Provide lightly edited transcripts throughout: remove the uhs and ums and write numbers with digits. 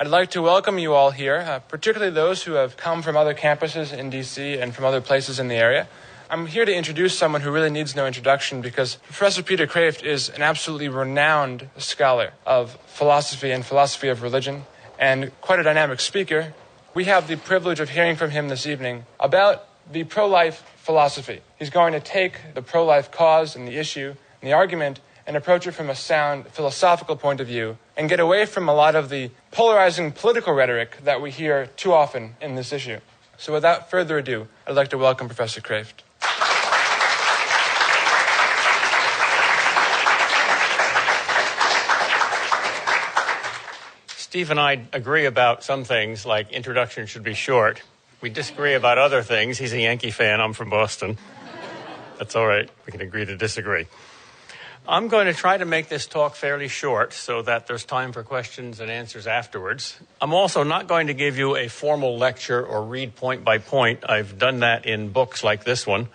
I'd like to welcome you all here, particularly those who have come from other campuses in DC and from other places in the area. I'm here to introduce someone who really needs no introduction because Professor Peter Kreeft is an absolutely renowned scholar of philosophy and philosophy of religion and quite a dynamic speaker. We have the privilege of hearing from him this evening about the pro-life philosophy. He's going to take the pro-life cause and the issue and the argument and approach it from a sound philosophical point of view and get away from a lot of the polarizing political rhetoric that we hear too often in this issue. So without further ado, I'd like to welcome Professor Kreeft. Steve and I agree about some things, like introduction should be short. We disagree about other things. He's a Yankee fan. I'm from Boston. That's all right. We can agree to disagree. I'm going to try to make this talk fairly short so that there's time for questions and answers afterwards. I'm also not going to give you a formal lecture or read point by point. I've done that in books like this one.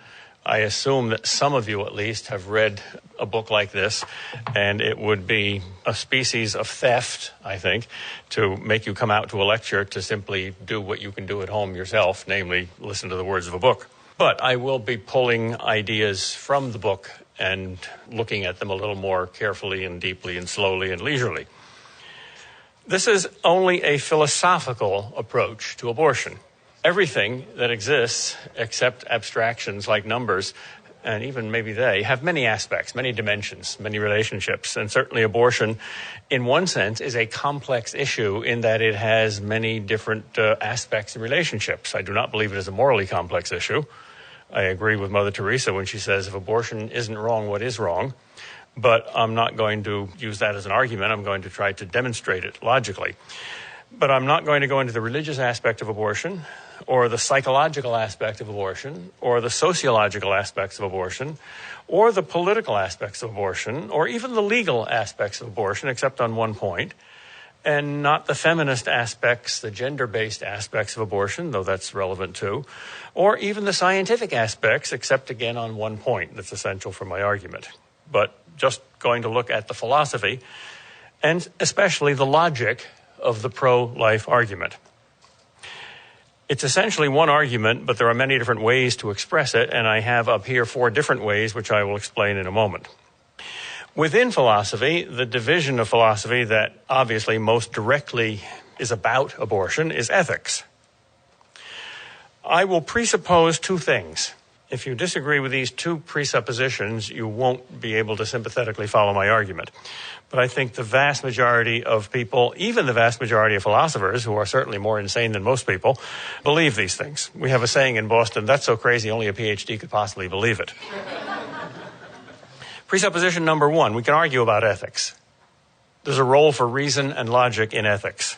I assume that some of you at least have read a book like this, and it would be a species of theft, I think, to make you come out to a lecture to simply do what you can do at home yourself, namely listen to the words of a book. But I will be pulling ideas from the book and looking at them a little more carefully and deeply and slowly and leisurely. This is only a philosophical approach to abortion. Everything that exists, except abstractions like numbers, and even maybe they, have many aspects, many dimensions, many relationships. And certainly abortion, in one sense, is a complex issue in that it has many different aspects and relationships. I do not believe it is a morally complex issue. I agree with Mother Teresa when she says, if abortion isn't wrong, what is wrong? But I'm not going to use that as an argument. I'm going to try to demonstrate it logically. But I'm not going to go into the religious aspect of abortion, or the psychological aspect of abortion, or the sociological aspects of abortion, or the political aspects of abortion, or even the legal aspects of abortion, except on one point, and not the feminist aspects, the gender-based aspects of abortion, though that's relevant too, or even the scientific aspects, except again on one point that's essential for my argument. But just going to look at the philosophy, and especially the logic of the pro-life argument. It's essentially one argument, but there are many different ways to express it, and I have up here 4 different ways, which I will explain in a moment. Within philosophy, the division of philosophy that obviously most directly is about abortion is ethics. I will presuppose 2 things. If you disagree with these 2 presuppositions, you won't be able to sympathetically follow my argument. But I think the vast majority of people, even the vast majority of philosophers, who are certainly more insane than most people, believe these things. We have a saying in Boston, that's so crazy only a PhD could possibly believe it. Presupposition number 1, we can argue about ethics. There's a role for reason and logic in ethics.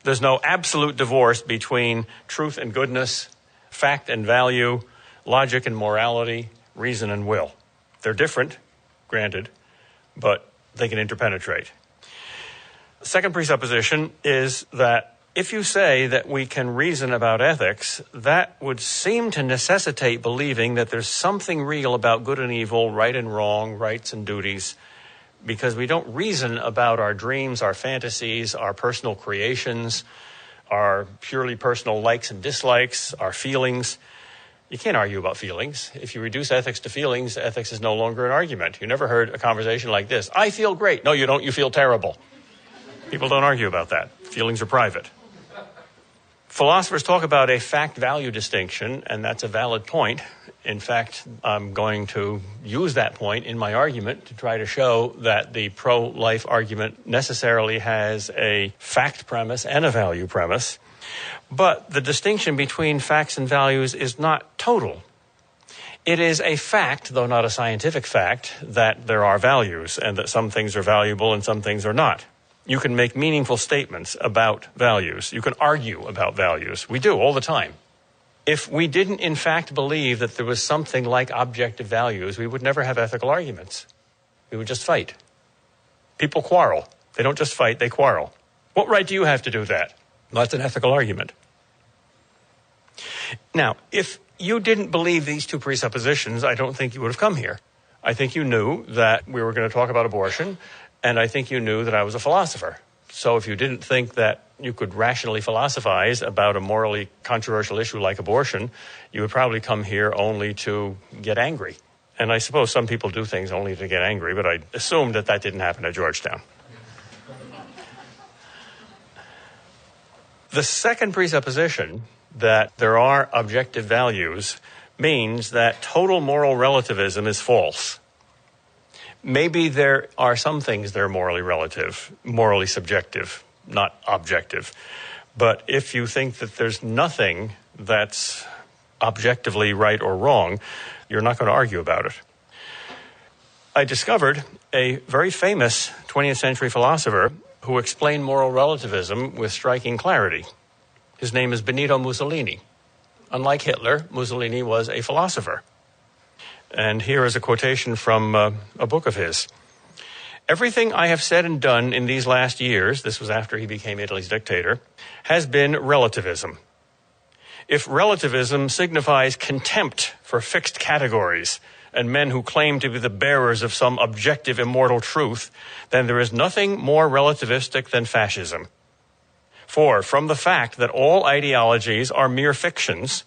There's no absolute divorce between truth and goodness, fact and value, logic and morality, reason and will. They're different, granted, but they can interpenetrate. The second presupposition is that if you say that we can reason about ethics, that would seem to necessitate believing that there's something real about good and evil, right and wrong, rights and duties, because we don't reason about our dreams, our fantasies, our personal creations, our purely personal likes and dislikes, our feelings. You can't argue about feelings. If you reduce ethics to feelings, ethics is no longer an argument. You never heard a conversation like this. I feel great. No, you don't. You feel terrible. People don't argue about that. Feelings are private. Philosophers talk about a fact-value distinction, and that's a valid point. In fact, I'm going to use that point in my argument to try to show that the pro-life argument necessarily has a fact premise and a value premise. But the distinction between facts and values is not total. It is a fact, though not a scientific fact, that there are values and that some things are valuable and some things are not. You can make meaningful statements about values. You can argue about values. We do all the time. If we didn't, in fact, believe that there was something like objective values, we would never have ethical arguments. We would just fight. People quarrel. They don't just fight, they quarrel. What right do you have to do that? Well, that's an ethical argument. Now, if you didn't believe these 2 presuppositions, I don't think you would have come here. I think you knew that we were going to talk about abortion, and I think you knew that I was a philosopher. So if you didn't think that you could rationally philosophize about a morally controversial issue like abortion, you would probably come here only to get angry. And I suppose some people do things only to get angry, but I assumed that that didn't happen at Georgetown. The second presupposition, that there are objective values, means that total moral relativism is false. Maybe there are some things that are morally relative, morally subjective, not objective. But if you think that there's nothing that's objectively right or wrong, you're not going to argue about it. I discovered a very famous 20th century philosopher who explained moral relativism with striking clarity. His name is Benito Mussolini. Unlike Hitler, Mussolini was a philosopher. And here is a quotation from a book of his. "Everything I have said and done in these last years," this was after he became Italy's dictator, "has been relativism. If relativism signifies contempt for fixed categories and men who claim to be the bearers of some objective immortal truth, then there is nothing more relativistic than fascism. For from the fact that all ideologies are mere fictions,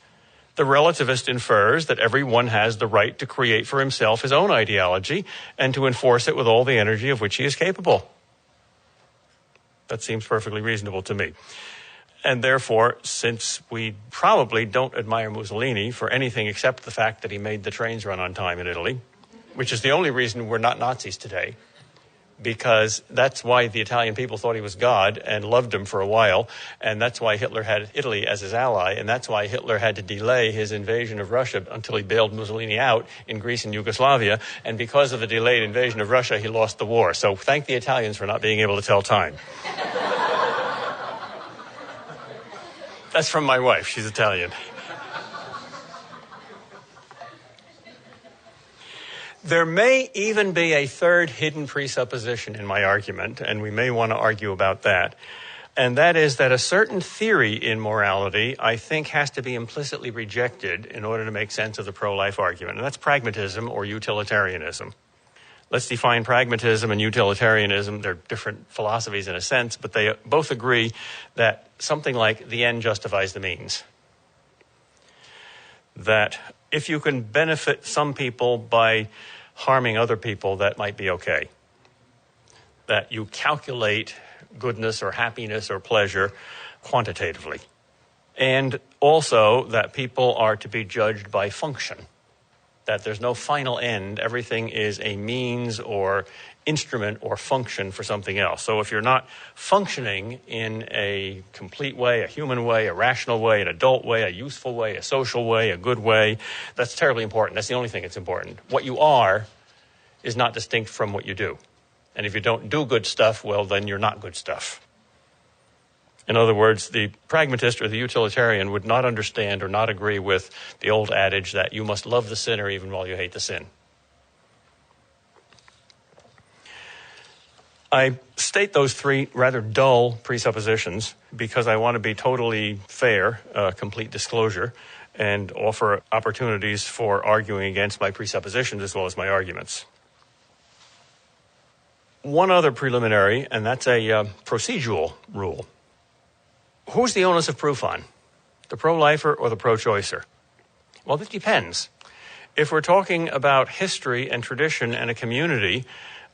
the relativist infers that everyone has the right to create for himself his own ideology and to enforce it with all the energy of which he is capable." That seems perfectly reasonable to me. And therefore, since we probably don't admire Mussolini for anything except the fact that he made the trains run on time in Italy, which is the only reason we're not Nazis today, because that's why the Italian people thought he was God and loved him for a while, and that's why Hitler had Italy as his ally, and that's why Hitler had to delay his invasion of Russia until he bailed Mussolini out in Greece and Yugoslavia, and because of the delayed invasion of Russia, he lost the war. So thank the Italians for not being able to tell time. That's from my wife. She's Italian. There may even be a third hidden presupposition in my argument, and we may want to argue about that. And that is that a certain theory in morality, I think, has to be implicitly rejected in order to make sense of the pro-life argument. And that's pragmatism or utilitarianism. Let's define pragmatism and utilitarianism. They're different philosophies in a sense, but they both agree that something like the end justifies the means. That if you can benefit some people by harming other people, that might be okay. That you calculate goodness or happiness or pleasure quantitatively. And also that people are to be judged by function. That there's no final end. Everything is a means or instrument or function for something else. So if you're not functioning in a complete way, a human way, a rational way, an adult way, a useful way, a social way, a good way, that's terribly important. That's the only thing that's important. What you are is not distinct from what you do. And if you don't do good stuff, well, then you're not good stuff. In other words, the pragmatist or the utilitarian would not understand or not agree with the old adage that you must love the sinner even while you hate the sin. I state those three rather dull presuppositions because I want to be totally fair, complete disclosure, and offer opportunities for arguing against my presuppositions as well as my arguments. One other preliminary, and that's a procedural rule. Who's the onus of proof on? The pro-lifer or the pro-choicer? Well, it depends. If we're talking about history and tradition and a community,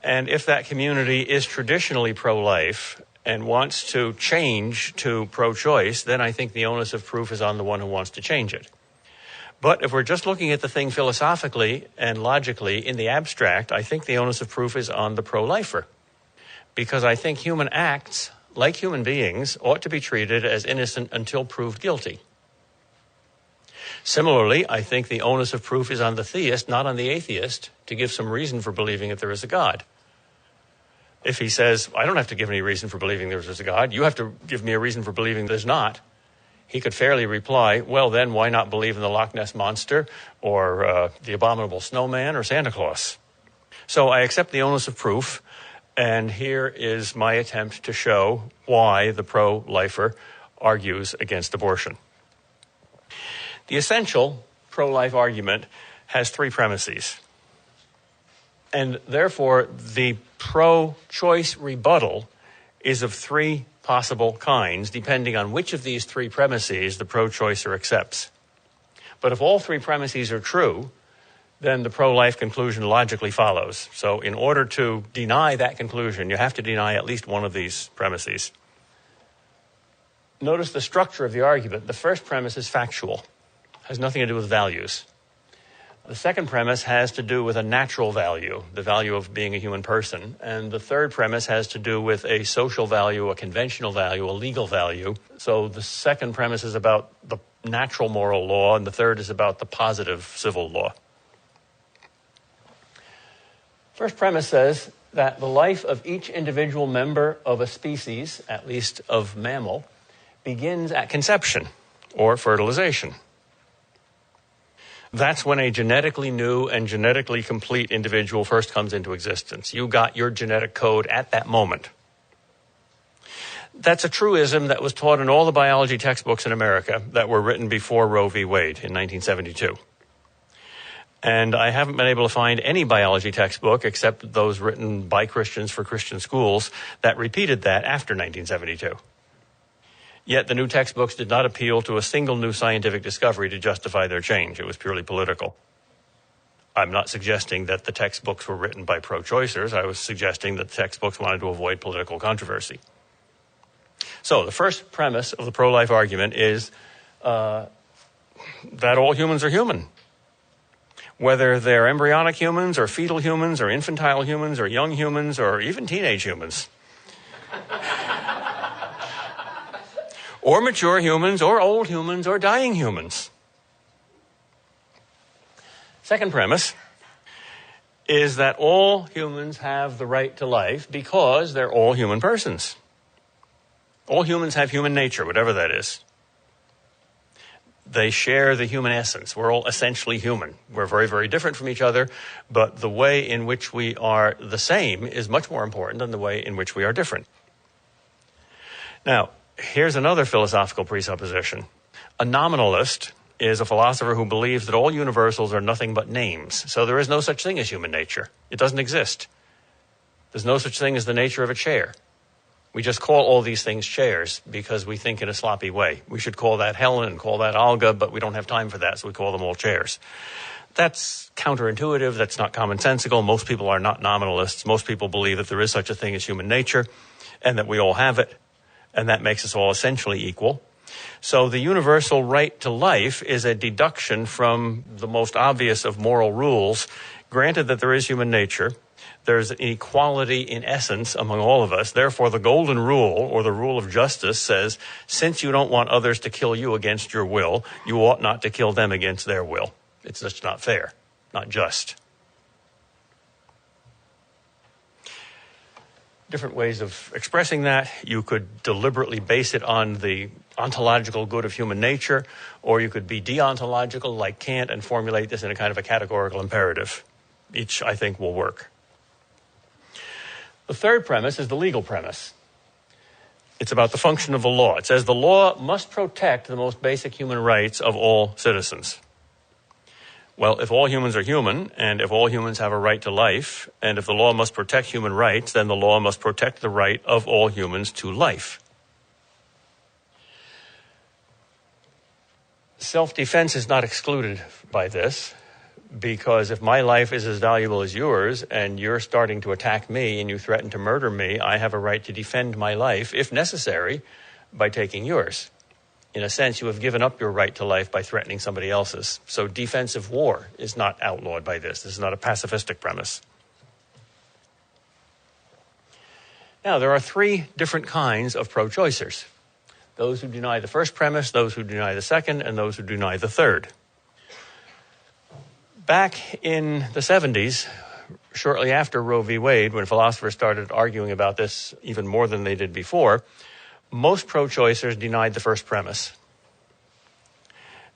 and if that community is traditionally pro-life and wants to change to pro-choice, then I think the onus of proof is on the one who wants to change it. But if we're just looking at the thing philosophically and logically in the abstract, I think the onus of proof is on the pro-lifer. Because I think human acts, like human beings, ought to be treated as innocent until proved guilty. Similarly, I think the onus of proof is on the theist, not on the atheist, to give some reason for believing that there is a God. If he says, I don't have to give any reason for believing there is a God, you have to give me a reason for believing there's not, he could fairly reply, well, then why not believe in the Loch Ness Monster or the abominable snowman or Santa Claus? So I accept the onus of proof, and here is my attempt to show why the pro-lifer argues against abortion. The essential pro-life argument has three premises. And therefore, the pro-choice rebuttal is of three possible kinds, depending on which of these three premises the pro-choicer accepts. But if all three premises are true, then the pro-life conclusion logically follows. So in order to deny that conclusion, you have to deny at least one of these premises. Notice the structure of the argument. The first premise is factual, has nothing to do with values. The second premise has to do with a natural value, the value of being a human person. And the third premise has to do with a social value, a conventional value, a legal value. So the second premise is about the natural moral law, and the third is about the positive civil law. First premise says that the life of each individual member of a species, at least of mammal, begins at conception or fertilization. That's when a genetically new and genetically complete individual first comes into existence. You got your genetic code at that moment. That's a truism that was taught in all the biology textbooks in America that were written before Roe v. Wade in 1972. And I haven't been able to find any biology textbook, except those written by Christians for Christian schools, that repeated that after 1972. Yet the new textbooks did not appeal to a single new scientific discovery to justify their change. It was purely political. I'm not suggesting that the textbooks were written by pro-choicers. I was suggesting that the textbooks wanted to avoid political controversy. So the first premise of the pro-life argument is that all humans are human. Whether they're embryonic humans or fetal humans or infantile humans or young humans or even teenage humans. Or mature humans, or old humans, or dying humans. Second premise is that all humans have the right to life because they're all human persons. All humans have human nature, whatever that is. They share the human essence. We're all essentially human. We're very, very different from each other, but the way in which we are the same is much more important than the way in which we are different. Now, here's another philosophical presupposition. A nominalist is a philosopher who believes that all universals are nothing but names. So there is no such thing as human nature. It doesn't exist. There's no such thing as the nature of a chair. We just call all these things chairs because we think in a sloppy way. We should call that Helen and call that Olga, but we don't have time for that, so we call them all chairs. That's counterintuitive. That's not commonsensical. Most people are not nominalists. Most people believe that there is such a thing as human nature and that we all have it, and that makes us all essentially equal. So the universal right to life is a deduction from the most obvious of moral rules. Granted that there is human nature, there's an equality in essence among all of us. Therefore, the golden rule, or the rule of justice, says, since you don't want others to kill you against your will, you ought not to kill them against their will. It's just not fair, not just. Different ways of expressing that. You could deliberately base it on the ontological good of human nature, or you could be deontological like Kant and formulate this in a kind of a categorical imperative. Each, I think, will work. The third premise is the legal premise. It's about the function of the law. It says the law must protect the most basic human rights of all citizens. Well, if all humans are human, and if all humans have a right to life, and if the law must protect human rights, then the law must protect the right of all humans to life. Self-defense is not excluded by this, because if my life is as valuable as yours, and you're starting to attack me and you threaten to murder me, I have a right to defend my life, if necessary, by taking yours. In a sense, you have given up your right to life by threatening somebody else's. So defensive war is not outlawed by this. This is not a pacifistic premise. Now, there are three different kinds of pro-choicers. Those who deny the first premise, those who deny the second, and those who deny the third. Back in the 70s, shortly after Roe v. Wade, when philosophers started arguing about this even more than they did before, most pro-choicers denied the first premise.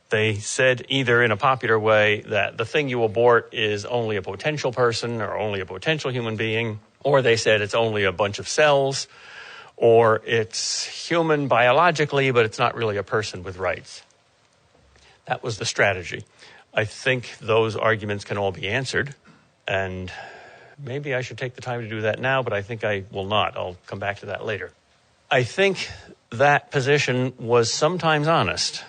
They said either in a popular way that the thing you abort is only a potential person or only a potential human being, or they said it's only a bunch of cells, or it's human biologically, but it's not really a person with rights. That was the strategy. I think those arguments can all be answered, and Maybe I should take the time to do that now, but I think I will not. I'll come back to that later. I think that position was sometimes honest.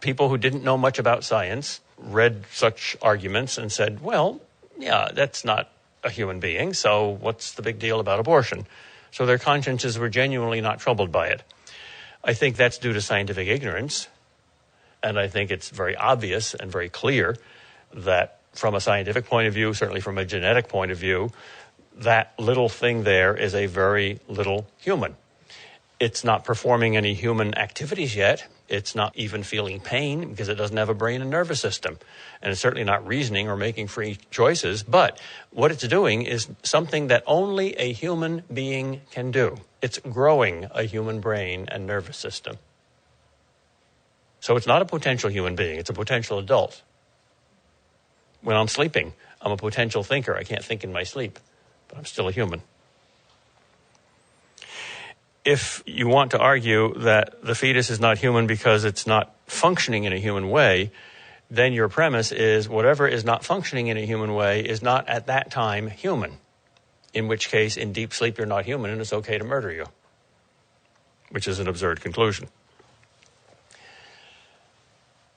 People who didn't know much about science read such arguments and said, well, yeah, that's not a human being, so what's the big deal about abortion? So their consciences were genuinely not troubled by it. I think that's due to scientific ignorance, and I think it's very obvious and very clear that from a scientific point of view, certainly from a genetic point of view, that little thing there is a very little human. It's not performing any human activities yet. It's not even feeling pain because it doesn't have a brain and nervous system. And it's certainly not reasoning or making free choices. But what it's doing is something that only a human being can do. It's growing a human brain and nervous system. So it's not a potential human being. It's a potential adult. When I'm sleeping, I'm a potential thinker. I can't think in my sleep, but I'm still a human. If you want to argue that the fetus is not human because it's not functioning in a human way, then your premise is whatever is not functioning in a human way is not at that time human, in which case in deep sleep you're not human and it's okay to murder you, which is an absurd conclusion.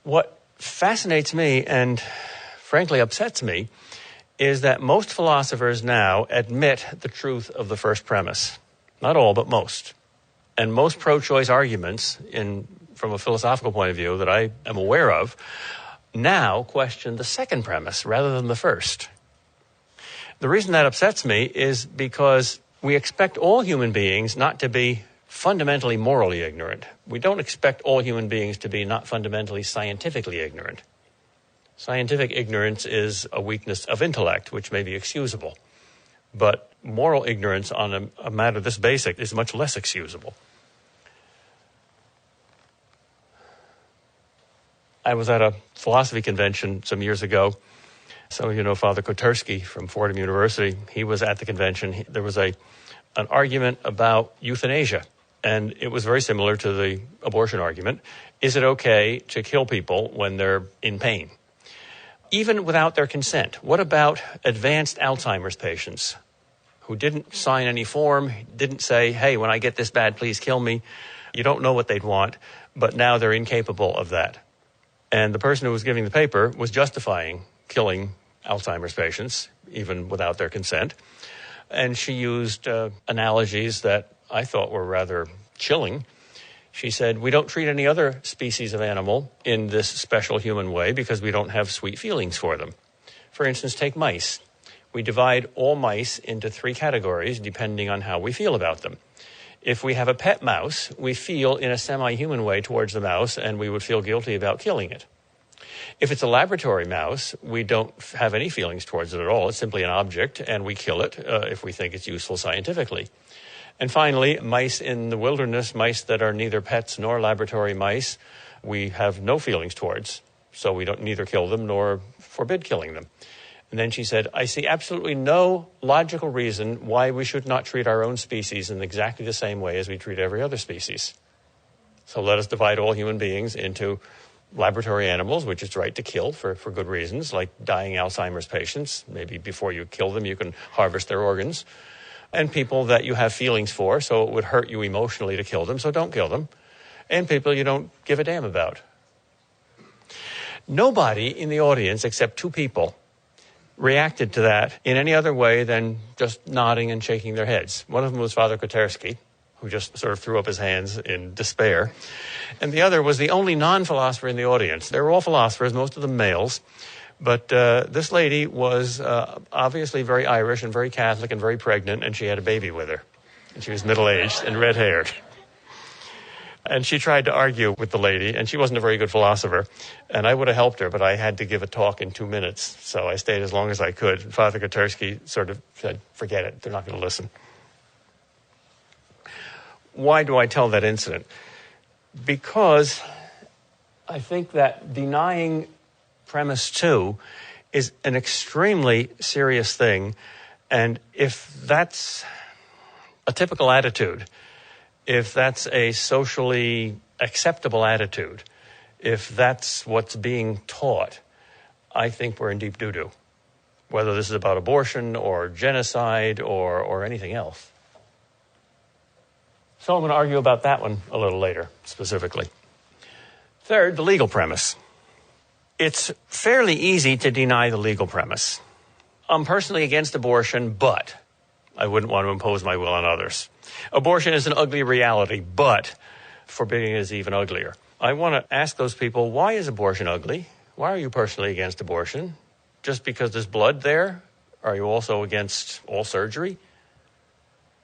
What fascinates me and frankly upsets me is that most philosophers now admit the truth of the first premise. Not all, but most. And most pro-choice arguments, from a philosophical point of view that I am aware of, now question the second premise rather than the first. The reason that upsets me is because we expect all human beings not to be fundamentally morally ignorant. We don't expect all human beings to be not fundamentally scientifically ignorant. Scientific ignorance is a weakness of intellect, which may be excusable. But moral ignorance on a matter this basic is much less excusable. I was at a philosophy convention some years ago. Some of you know Father Kotersky from Fordham University. He was at the convention. There was an argument about euthanasia, and it was very similar to the abortion argument. Is it okay to kill people when they're in pain? Even without their consent. What about advanced Alzheimer's patients who didn't sign any form, didn't say, hey, when I get this bad, please kill me? You don't know what they'd want, but now they're incapable of that. And the person who was giving the paper was justifying killing Alzheimer's patients, even without their consent. And she used analogies that I thought were rather chilling. She said, we don't treat any other species of animal in this special human way because we don't have sweet feelings for them. For instance, take mice. We divide all mice into 3 categories depending on how we feel about them. If we have a pet mouse, we feel in a semi-human way towards the mouse, and we would feel guilty about killing it. If it's a laboratory mouse, we don't have any feelings towards it at all. It's simply an object, and we kill it if we think it's useful scientifically. And finally, mice in the wilderness, mice that are neither pets nor laboratory mice, we have no feelings towards, so we don't neither kill them nor forbid killing them. And then she said, I see absolutely no logical reason why we should not treat our own species in exactly the same way as we treat every other species. So let us divide all human beings into laboratory animals, which it's right to kill for good reasons, like dying Alzheimer's patients. Maybe before you kill them, you can harvest their organs. And people that you have feelings for, so it would hurt you emotionally to kill them, so don't kill them. And people you don't give a damn about. Nobody in the audience, except 2 people, reacted to that in any other way than just nodding and shaking their heads. One of them was Father Kotersky, who just sort of threw up his hands in despair. And the other was the only non-philosopher in the audience. They were all philosophers, most of them males. But this lady was obviously very Irish and very Catholic and very pregnant, and she had a baby with her. And she was middle-aged and red-haired. And she tried to argue with the lady, and she wasn't a very good philosopher. And I would have helped her, but I had to give a talk in 2 minutes. So I stayed as long as I could. Father Kotersky sort of said, forget it, they're not going to listen. Why do I tell that incident? Because I think that denying premise 2 is an extremely serious thing. And if that's a typical attitude, if that's a socially acceptable attitude, if that's what's being taught, I think we're in deep doo-doo. whether this is about abortion or genocide or anything else. So I'm going to argue about that one a little later, specifically. Third, the legal premise. It's fairly easy to deny the legal premise. I'm personally against abortion, but I wouldn't want to impose my will on others. Abortion is an ugly reality, but forbidding it is even uglier. I want to ask those people, why is abortion ugly? Why are you personally against abortion? Just because there's blood there? Are you also against all surgery?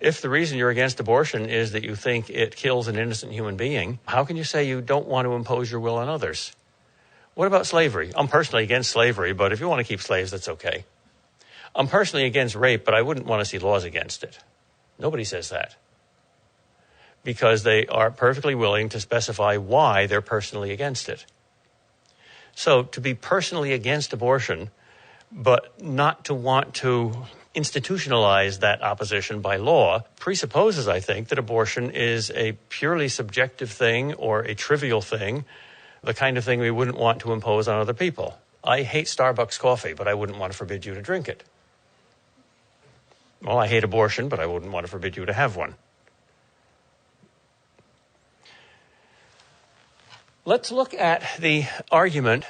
If the reason you're against abortion is that you think it kills an innocent human being, how can you say you don't want to impose your will on others? What about slavery? I'm personally against slavery, but if you want to keep slaves, that's okay. I'm personally against rape, but I wouldn't want to see laws against it. Nobody says that. Because they are perfectly willing to specify why they're personally against it. So to be personally against abortion, but not to want to institutionalize that opposition by law, presupposes, I think, that abortion is a purely subjective thing or a trivial thing, the kind of thing we wouldn't want to impose on other people. I hate Starbucks coffee, but I wouldn't want to forbid you to drink it. Well, I hate abortion, but I wouldn't want to forbid you to have one. Let's look at the argument,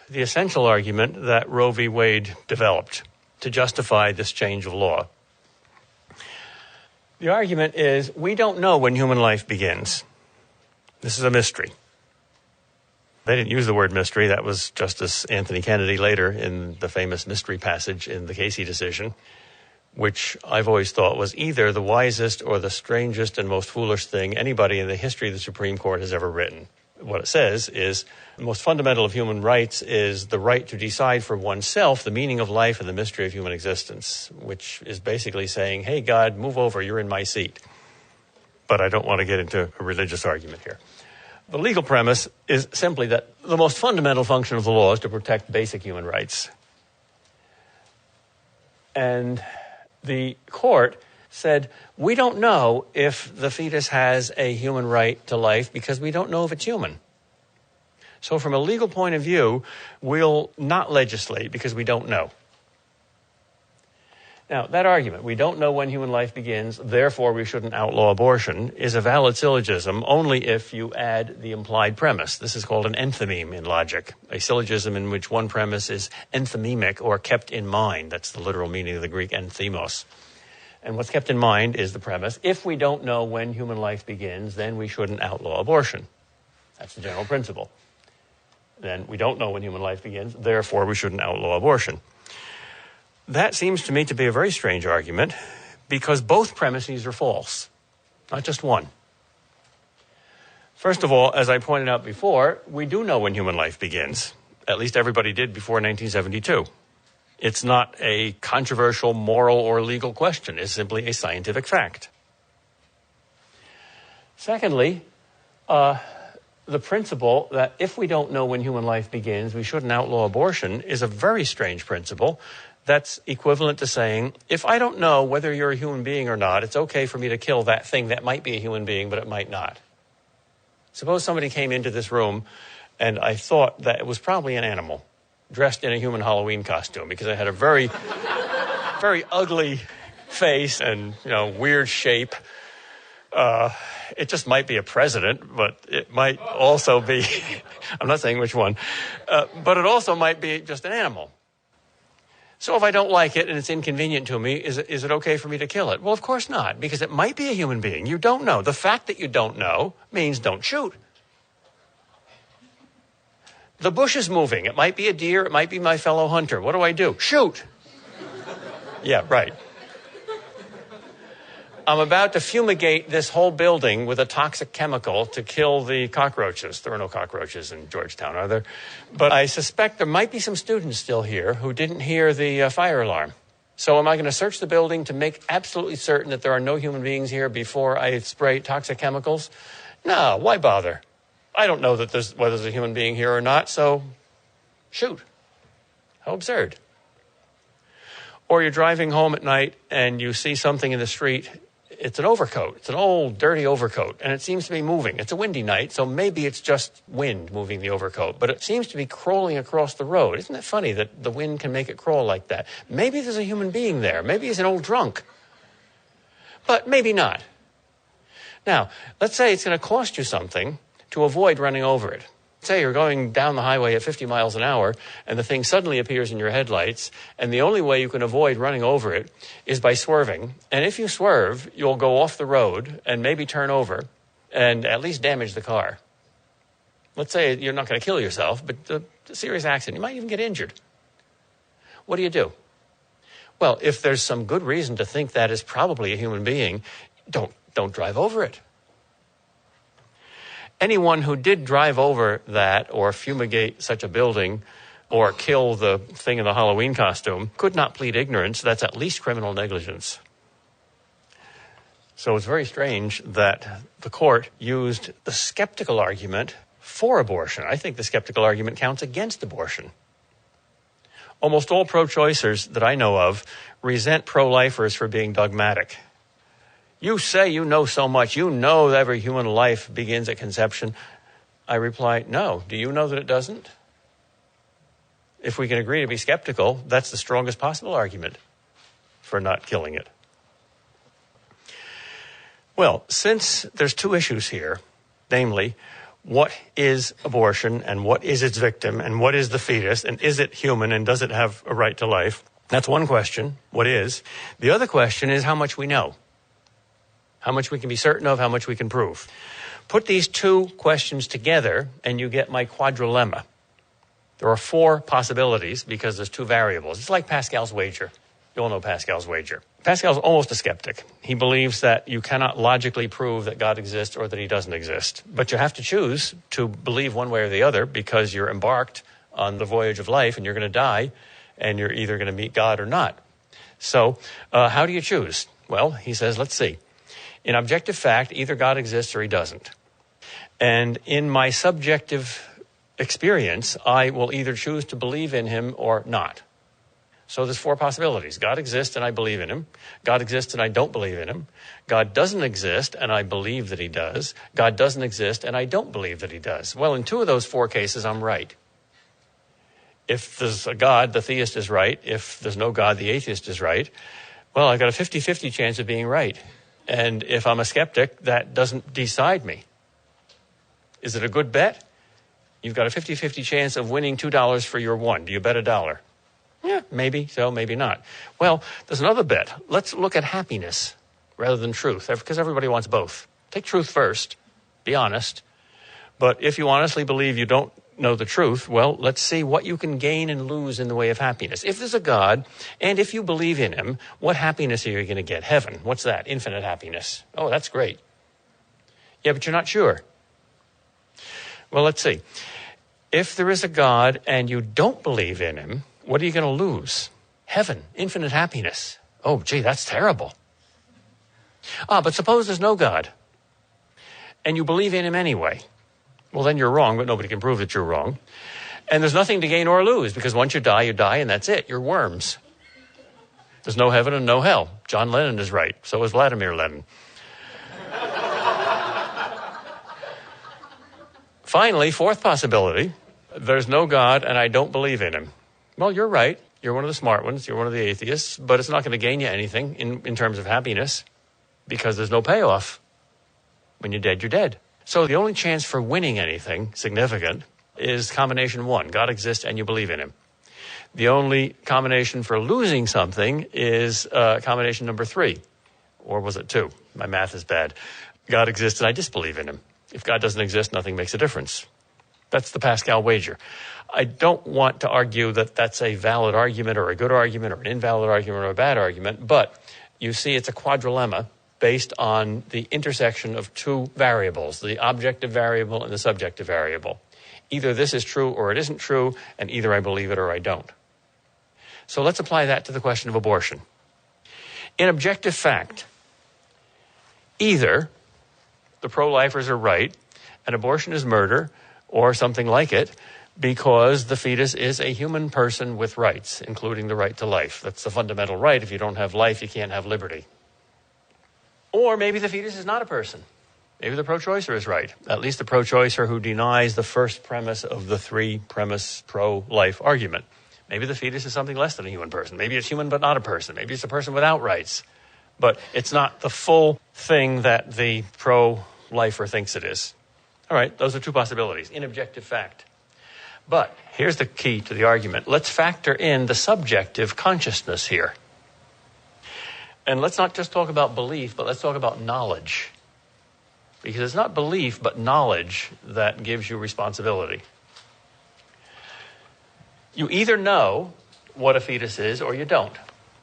the essential argument that Roe v. Wade developed to justify this change of law. The argument is, we don't know when human life begins. This is a mystery. They didn't use the word mystery. That was Justice Anthony Kennedy later in the famous mystery passage in the Casey decision, which I've always thought was either the wisest or the strangest and most foolish thing anybody in the history of the Supreme Court has ever written. What it says is, the most fundamental of human rights is the right to decide for oneself the meaning of life and the mystery of human existence, which is basically saying, hey, God, move over, you're in my seat. But I don't want to get into a religious argument here. The legal premise is simply that the most fundamental function of the law is to protect basic human rights. And the court said, we don't know if the fetus has a human right to life because we don't know if it's human. So from a legal point of view, we'll not legislate because we don't know. Now, that argument, we don't know when human life begins, therefore we shouldn't outlaw abortion, is a valid syllogism only if you add the implied premise. This is called an enthymeme in logic, a syllogism in which one premise is enthymemic or kept in mind. That's the literal meaning of the Greek enthymos. And what's kept in mind is the premise, if we don't know when human life begins, then we shouldn't outlaw abortion. That's the general principle. Then we don't know when human life begins, therefore we shouldn't outlaw abortion. That seems to me to be a very strange argument because both premises are false, not just one. First of all, as I pointed out before, we do know when human life begins. At least everybody did before 1972. It's not a controversial moral or legal question. It's simply a scientific fact. Secondly, the principle that if we don't know when human life begins, we shouldn't outlaw abortion is a very strange principle. That's equivalent to saying, if I don't know whether you're a human being or not, it's okay for me to kill that thing that might be a human being, but it might not. Suppose somebody came into this room and I thought that it was probably an animal dressed in a human Halloween costume because it had a very, very ugly face and, weird shape. It just might be a president, but it might also be, I'm not saying which one, but it also might be just an animal. So if I don't like it and it's inconvenient to me, is it okay for me to kill it? Well, of course not, because it might be a human being. You don't know. The fact that you don't know means don't shoot. The bush is moving. It might be a deer. It might be my fellow hunter. What do I do? Shoot. Yeah, right. I'm about to fumigate this whole building with a toxic chemical to kill the cockroaches. There are no cockroaches in Georgetown, are there? But I suspect there might be some students still here who didn't hear the fire alarm. So am I going to search the building to make absolutely certain that there are no human beings here before I spray toxic chemicals? No, why bother? I don't know that whether there's a human being here or not, so shoot. How absurd. Or you're driving home at night and you see something in the street it's an overcoat. It's an old, dirty overcoat, and it seems to be moving. It's a windy night, so maybe it's just wind moving the overcoat, but it seems to be crawling across the road. Isn't it funny that the wind can make it crawl like that? Maybe there's a human being there. Maybe he's an old drunk. But maybe not. Now, let's say it's going to cost you something to avoid running over it. Say you're going down the highway at 50 miles an hour and the thing suddenly appears in your headlights, and the only way you can avoid running over it is by swerving. And if you swerve, you'll go off the road and maybe turn over and at least damage the car. Let's say you're not going to kill yourself, but a serious accident. You might even get injured. What do? Well, if there's some good reason to think that is probably a human being, don't drive over it. Anyone who did drive over that or fumigate such a building or kill the thing in the Halloween costume could not plead ignorance. That's at least criminal negligence. So it's very strange that the court used the skeptical argument for abortion. I think the skeptical argument counts against abortion. Almost all pro-choicers that I know of resent pro-lifers for being dogmatic. You say you know so much. You know that every human life begins at conception. I reply, no. Do you know that it doesn't? If we can agree to be skeptical, that's the strongest possible argument for not killing it. Well, since there's two issues here, namely, what is abortion and what is its victim and what is the fetus and is it human and does it have a right to life? That's one question, what is. The other question is how much we know. How much we can be certain of, how much we can prove. Put these two questions together and you get my quadrilemma. There are four possibilities because there's two variables. It's like Pascal's wager. You all know Pascal's wager. Pascal's almost a skeptic. He believes that you cannot logically prove that God exists or that he doesn't exist. But you have to choose to believe one way or the other because you're embarked on the voyage of life and you're going to die and you're either going to meet God or not. So how do you choose? Well, he says, let's see. In objective fact, either God exists or he doesn't. And in my subjective experience, I will either choose to believe in him or not. So there's four possibilities. God exists and I believe in him. God exists and I don't believe in him. God doesn't exist and I believe that he does. God doesn't exist and I don't believe that he does. Well, in two of those four cases, I'm right. If there's a God, the theist is right. If there's no God, the atheist is right. Well, I've got a 50-50 chance of being right. And if I'm a skeptic, that doesn't decide me. Is it a good bet? You've got a 50-50 chance of winning $2 for your one. Do you bet $1? Yeah, maybe so, maybe not. Well, there's another bet. Let's look at happiness rather than truth, because everybody wants both. Take truth first. Be honest. But if you honestly believe you don't know the truth, well, let's see what you can gain and lose in the way of happiness. If there's a God, and if you believe in him, what happiness are you going to get? Heaven. What's that? Infinite happiness. Oh, that's great. Yeah, but you're not sure. Well, let's see. If there is a God and you don't believe in him, what are you going to lose? Heaven. Infinite happiness. Oh, gee, that's terrible. But suppose there's no God, and you believe in him anyway. Well, then you're wrong, but nobody can prove that you're wrong. And there's nothing to gain or lose, because once you die, and that's it. You're worms. There's no heaven and no hell. John Lennon is right. So is Vladimir Lenin. Finally, fourth possibility, there's no God and I don't believe in him. Well, you're right. You're one of the smart ones. You're one of the atheists, but it's not going to gain you anything in terms of happiness because there's no payoff. When you're dead, you're dead. So the only chance for winning anything significant is combination one. God exists and you believe in him. The only combination for losing something is combination number 3. Or was it 2? My math is bad. God exists and I disbelieve in him. If God doesn't exist, nothing makes a difference. That's the Pascal wager. I don't want to argue that that's a valid argument or a good argument or an invalid argument or a bad argument, but you see it's a quadrilemma based on the intersection of two variables, the objective variable and the subjective variable. Either this is true or it isn't true, and either I believe it or I don't. So let's apply that to the question of abortion. In objective fact, either the pro-lifers are right and abortion is murder or something like it because the fetus is a human person with rights, including the right to life. That's the fundamental right. If you don't have life, you can't have liberty. Or maybe the fetus is not a person. Maybe the pro-choicer is right. At least the pro-choicer who denies the first premise of the three-premise pro-life argument. Maybe the fetus is something less than a human person. Maybe it's human but not a person. Maybe it's a person without rights. But it's not the full thing that the pro-lifer thinks it is. All right, those are two possibilities in objective fact. But here's the key to the argument. Let's factor in the subjective consciousness here. And let's not just talk about belief, but let's talk about knowledge. Because it's not belief, but knowledge that gives you responsibility. You either know what a fetus is or you don't.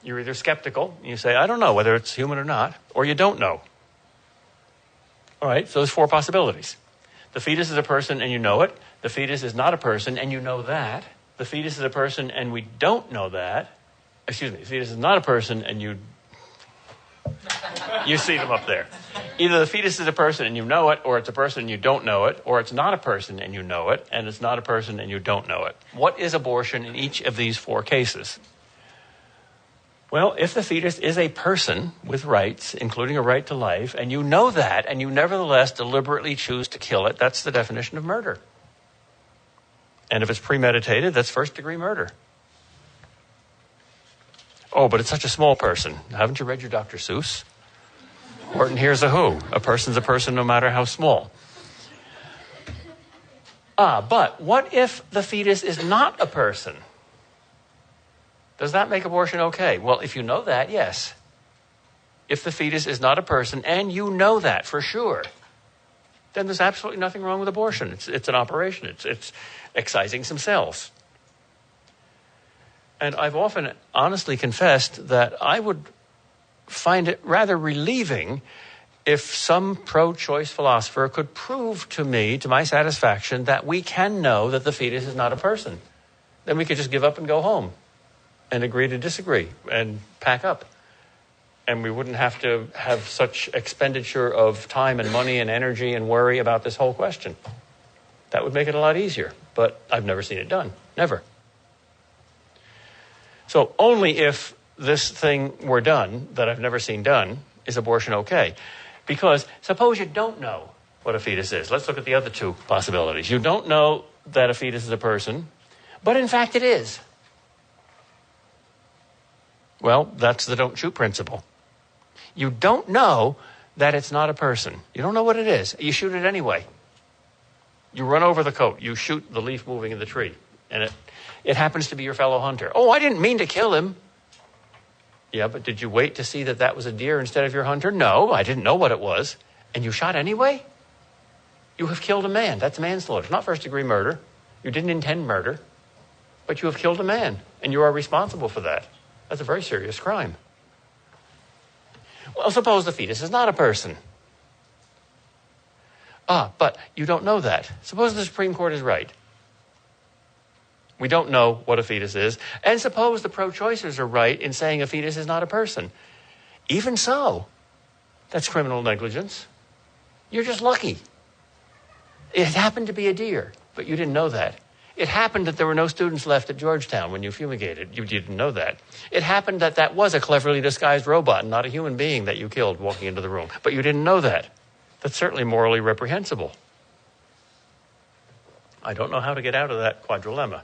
You're either skeptical, and you say, I don't know whether it's human or not, or you don't know. All right, so there's four possibilities. The fetus is a person and you know it. The fetus is not a person and you know that. The fetus is a person and we don't know that. Excuse me, the fetus is not a person and you see them up there. Either the fetus is a person and you know it, or it's a person and you don't know it, or it's not a person and you know it, and it's not a person and you don't know it. What is abortion in each of these four cases? Well, if the fetus is a person with rights, including a right to life, and you know that, and you nevertheless deliberately choose to kill it, that's the definition of murder. And if it's premeditated, that's first-degree murder. Oh, but it's such a small person. Haven't you read your Dr. Seuss? Horton Hears a Who. A person's a person no matter how small. But what if the fetus is not a person? Does that make abortion okay? Well, if you know that, yes. If the fetus is not a person, and you know that for sure, then there's absolutely nothing wrong with abortion. It's an operation. It's excising some cells. And I've often honestly confessed that I would find it rather relieving if some pro-choice philosopher could prove to me, to my satisfaction, that we can know that the fetus is not a person. Then we could just give up and go home and agree to disagree and pack up. And we wouldn't have to have such expenditure of time and money and energy and worry about this whole question. That would make it a lot easier. But I've never seen it done. Never. So only if this thing were done, that I've never seen done, is abortion okay. Because suppose you don't know what a fetus is. Let's look at the other two possibilities. You don't know that a fetus is a person, but in fact it is. Well, that's the don't shoot principle. You don't know that it's not a person. You don't know what it is. You shoot it anyway. You run over the coat. You shoot the leaf moving in the tree. And it happens to be your fellow hunter. Oh, I didn't mean to kill him. Yeah, but did you wait to see that that was a deer instead of your hunter? No, I didn't know what it was. And you shot anyway? You have killed a man. That's manslaughter. It's not first-degree murder. You didn't intend murder. But you have killed a man. And you are responsible for that. That's a very serious crime. Well, suppose the fetus is not a person. But you don't know that. Suppose the Supreme Court is right. We don't know what a fetus is. And suppose the pro-choicers are right in saying a fetus is not a person. Even so, that's criminal negligence. You're just lucky. It happened to be a deer, but you didn't know that. It happened that there were no students left at Georgetown when you fumigated. You didn't know that. It happened that that was a cleverly disguised robot and not a human being that you killed walking into the room. But you didn't know that. That's certainly morally reprehensible. I don't know how to get out of that quadrilemma.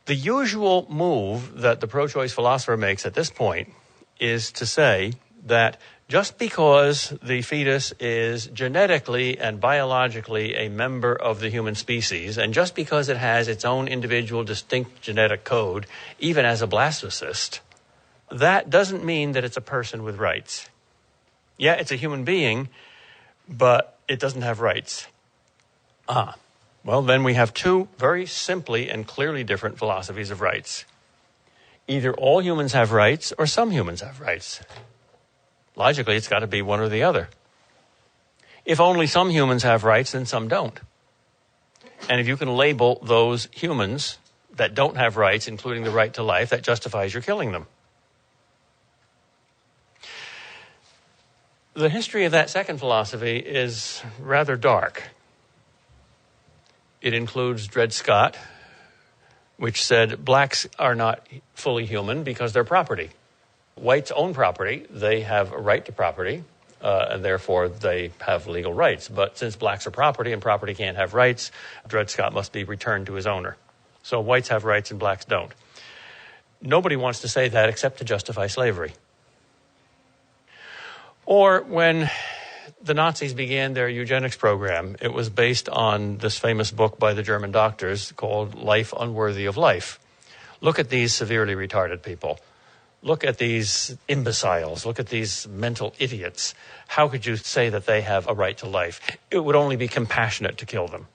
The usual move that the pro-choice philosopher makes at this point is to say that just because the fetus is genetically and biologically a member of the human species, and just because it has its own individual distinct genetic code, even as a blastocyst, that doesn't mean that it's a person with rights. Yeah, it's a human being, but it doesn't have rights. Well, then we have two very simply and clearly different philosophies of rights. Either all humans have rights or some humans have rights. Logically, it's got to be one or the other. If only some humans have rights, then some don't. And if you can label those humans that don't have rights, including the right to life, that justifies your killing them. The history of that second philosophy is rather dark. It includes Dred Scott, which said blacks are not fully human because they're property. Whites own property. They have a right to property, and therefore they have legal rights. But since blacks are property and property can't have rights, Dred Scott must be returned to his owner. So whites have rights and blacks don't. Nobody wants to say that except to justify slavery. Or when the Nazis began their eugenics program, it was based on this famous book by the German doctors called Life Unworthy of Life. Look at these severely retarded people. Look at these imbeciles. Look at these mental idiots. How could you say that they have a right to life? It would only be compassionate to kill them.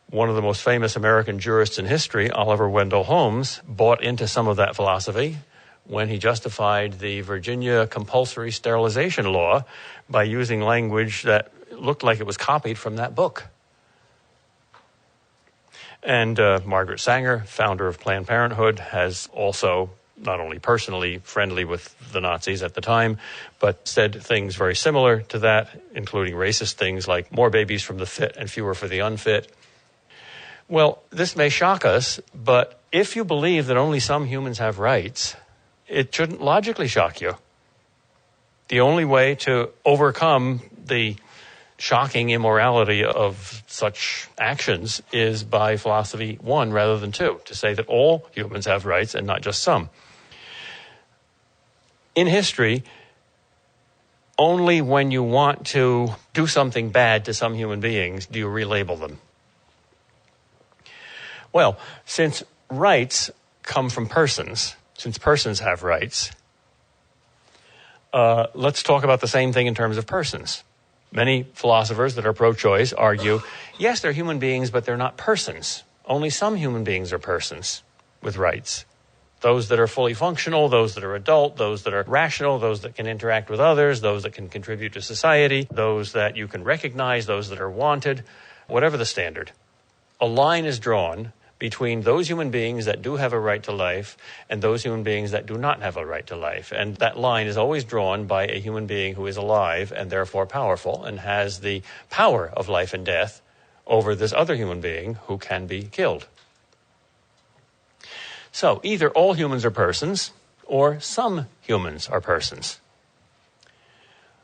One of the most famous American jurists in history, Oliver Wendell Holmes, bought into some of that philosophy when he justified the Virginia compulsory sterilization law by using language that looked like it was copied from that book. And Margaret Sanger, founder of Planned Parenthood, has also not only personally friendly with the Nazis at the time, but said things very similar to that, including racist things like more babies from the fit and fewer for the unfit. Well, this may shock us, but if you believe that only some humans have rights, it shouldn't logically shock you. The only way to overcome the shocking immorality of such actions is by philosophy 1 rather than 2, to say that all humans have rights and not just some. In history, only when you want to do something bad to some human beings do you relabel them. Well, since rights come from persons, since persons have rights, let's talk about the same thing in terms of persons. Many philosophers that are pro-choice argue, yes, they're human beings, but they're not persons. Only some human beings are persons with rights. Those that are fully functional, those that are adult, those that are rational, those that can interact with others, those that can contribute to society, those that you can recognize, those that are wanted, whatever the standard. A line is drawn between those human beings that do have a right to life and those human beings that do not have a right to life. And that line is always drawn by a human being who is alive and therefore powerful and has the power of life and death over this other human being who can be killed. So either all humans are persons or some humans are persons.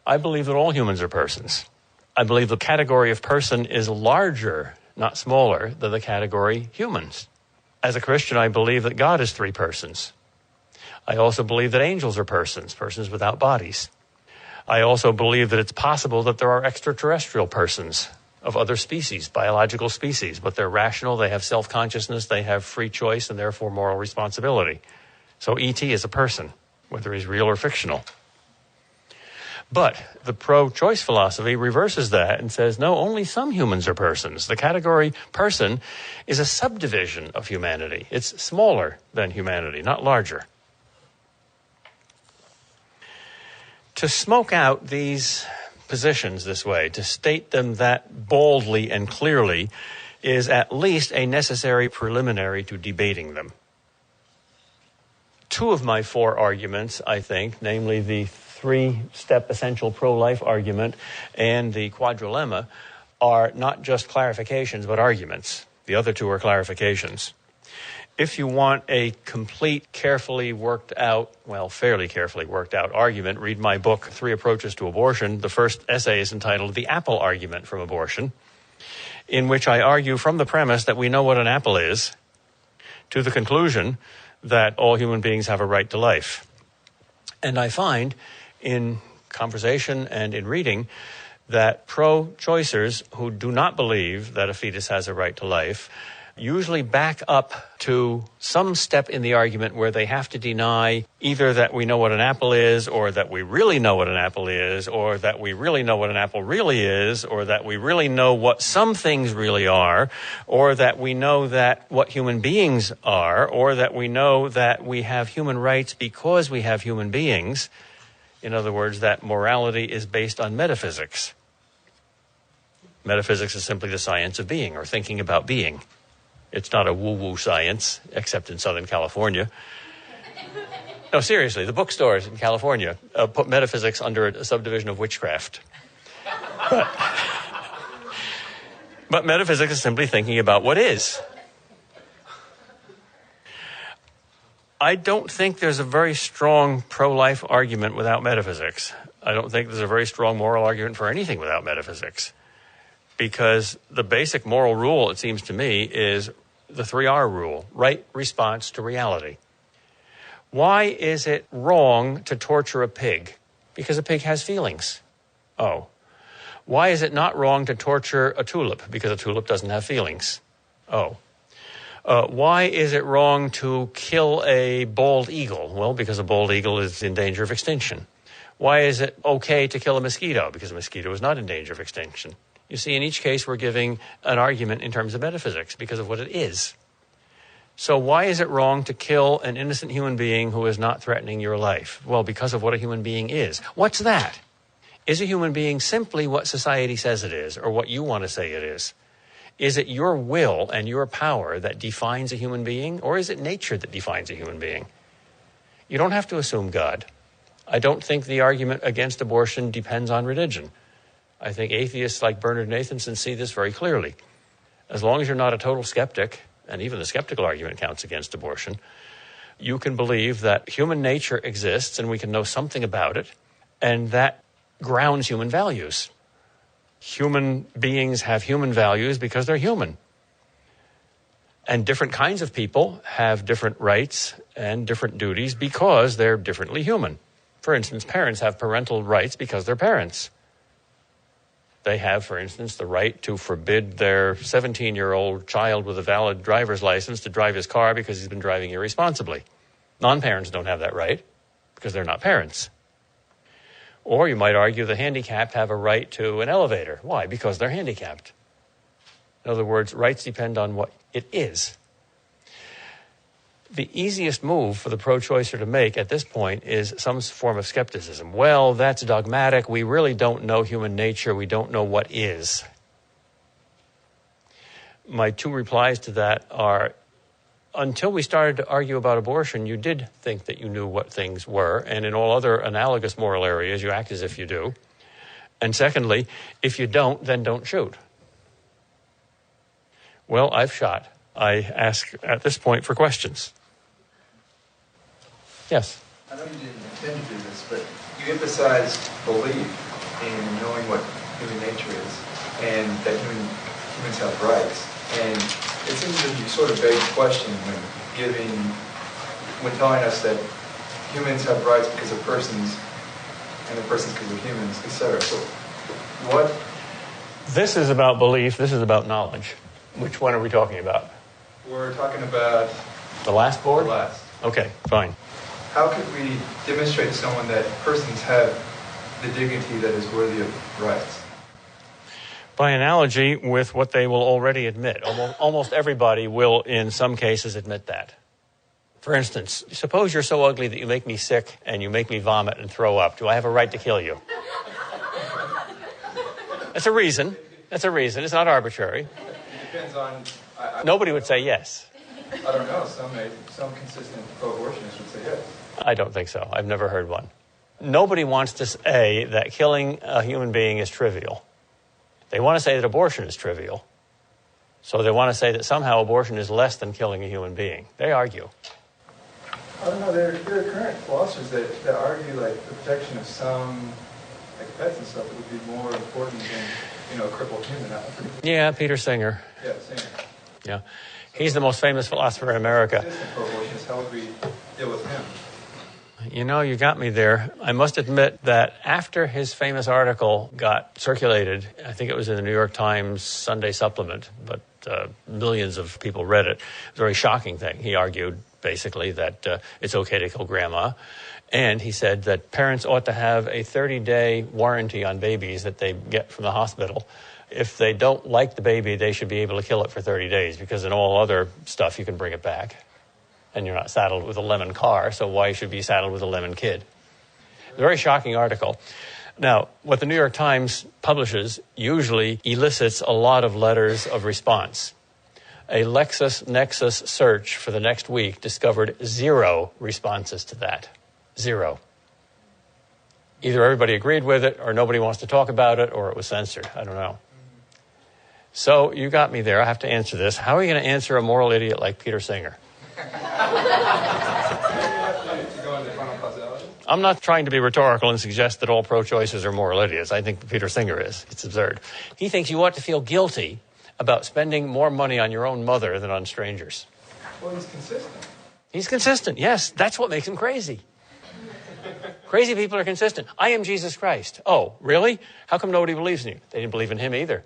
I believe that all humans are persons. I believe the category of person is larger, not smaller, than the category humans. As a Christian, I believe that God is 3 persons. I also believe that angels are persons, persons without bodies. I also believe that it's possible that there are extraterrestrial persons of other species, biological species, but they're rational, they have self-consciousness, they have free choice, and therefore moral responsibility. So E.T. is a person, whether he's real or fictional. But the pro-choice philosophy reverses that and says, no, only some humans are persons. The category person is a subdivision of humanity. It's smaller than humanity, not larger. To smoke out these positions this way, to state them that boldly and clearly, is at least a necessary preliminary to debating them. 2 of my 4 arguments, I think, namely the 3-step essential pro-life argument and the Quardrilemma, are not just clarifications but arguments. The other 2 are clarifications. If you want a complete, fairly carefully worked out argument, read my book, 3 Approaches to Abortion. The first essay is entitled The Apple Argument from Abortion, in which I argue from the premise that we know what an apple is to the conclusion that all human beings have a right to life. And I find in conversation and in reading that pro-choicers who do not believe that a fetus has a right to life usually back up to some step in the argument where they have to deny either that we know what an apple is, or that we really know what an apple is, or that we really know what an apple really is, or that we really know what some things really are, or that we know that what human beings are, or that we know that we have human rights because we have human beings. In other words, that morality is based on metaphysics. Metaphysics is simply the science of being, or thinking about being. It's not a woo-woo science, except in Southern California. No, seriously, the bookstores in California put metaphysics under a subdivision of witchcraft. But metaphysics is simply thinking about what is. I don't think there's a very strong pro-life argument without metaphysics. I don't think there's a very strong moral argument for anything without metaphysics. Because the basic moral rule, it seems to me, is the 3R rule, right response to reality. Why is it wrong to torture a pig? Because a pig has feelings. Oh. Why is it not wrong to torture a tulip? Because a tulip doesn't have feelings. Oh. Why is it wrong to kill a bald eagle? Well, because a bald eagle is in danger of extinction. Why is it okay to kill a mosquito? Because a mosquito is not in danger of extinction. You see, in each case, we're giving an argument in terms of metaphysics because of what it is. So why is it wrong to kill an innocent human being who is not threatening your life? Well, because of what a human being is. What's that? Is a human being simply what society says it is, or what you want to say it is? Is it your will and your power that defines a human being, or is it nature that defines a human being? You don't have to assume God. I don't think the argument against abortion depends on religion. I think atheists like Bernard Nathanson see this very clearly. As long as you're not a total skeptic, and even the skeptical argument counts against abortion, you can believe that human nature exists and we can know something about it, and that grounds human values. Human beings have human values because they're human. And different kinds of people have different rights and different duties because they're differently human. For instance, parents have parental rights because they're parents. They have, for instance, the right to forbid their 17-year-old child with a valid driver's license to drive his car because he's been driving irresponsibly. Non-parents don't have that right because they're not parents. Or you might argue the handicapped have a right to an elevator. Why? Because they're handicapped. In other words, rights depend on what it is. The easiest move for the pro-choicer to make at this point is some form of skepticism. Well, that's dogmatic. We really don't know human nature. We don't know what is. My two replies to that are, until we started to argue about abortion, you did think that you knew what things were, and in all other analogous moral areas, you act as if you do. And secondly, if you don't, then don't shoot. Well, I've shot. I ask at this point for questions. Yes? I know you didn't intend to do this, but you emphasize belief in knowing what human nature is, and that humans have rights. And it seems that you sort of beg the question when telling us that humans have rights because of persons, and the persons because of humans, etc. So what? This is about belief. This is about knowledge. Which one are we talking about? We're talking about the last board? The last. Okay, fine. How could we demonstrate to someone that persons have the dignity that is worthy of rights? By analogy with what they will already admit. Almost everybody will, in some cases, admit that. For instance, suppose you're so ugly that you make me sick and you make me vomit and throw up. Do I have a right to kill you? That's a reason. That's a reason. It's not arbitrary. It depends on... Nobody would say yes. I don't know. Some consistent pro-abortionists would say yes. I don't think so. I've never heard one. Nobody wants to say that killing a human being is trivial. They want to say that abortion is trivial. So they want to say that somehow abortion is less than killing a human being. They argue. I don't know. There are current philosophers that argue like the protection of some, like pets and stuff, would be more important than, a crippled human. Yeah, Peter Singer. Yeah, Singer. Yeah. He's the most famous philosopher in America. How would we deal with him? You got me there. I must admit that after his famous article got circulated, I think it was in the New York Times Sunday supplement, but millions of people read it. It was a very shocking thing. He argued, basically, that it's okay to kill grandma. And he said that parents ought to have a 30-day warranty on babies that they get from the hospital. If they don't like the baby, they should be able to kill it for 30 days, because in all other stuff, you can bring it back. And you're not saddled with a lemon car, so why should you be saddled with a lemon kid? A very shocking article. Now, what the New York Times publishes usually elicits a lot of letters of response. A LexisNexis search for the next week discovered 0 responses to that. 0. Either everybody agreed with it, or nobody wants to talk about it, or it was censored. I don't know. So you got me there. I have to answer this. How are you going to answer a moral idiot like Peter Singer? I'm not trying to be rhetorical and suggest that all pro-choicers are moral idiots. I think Peter Singer is. It's absurd. He thinks you ought to feel guilty about spending more money on your own mother than on strangers. Well, he's consistent. He's consistent, yes. That's what makes him crazy. Crazy people are consistent. I am Jesus Christ. Oh, really? How come nobody believes in you? They didn't believe in him either.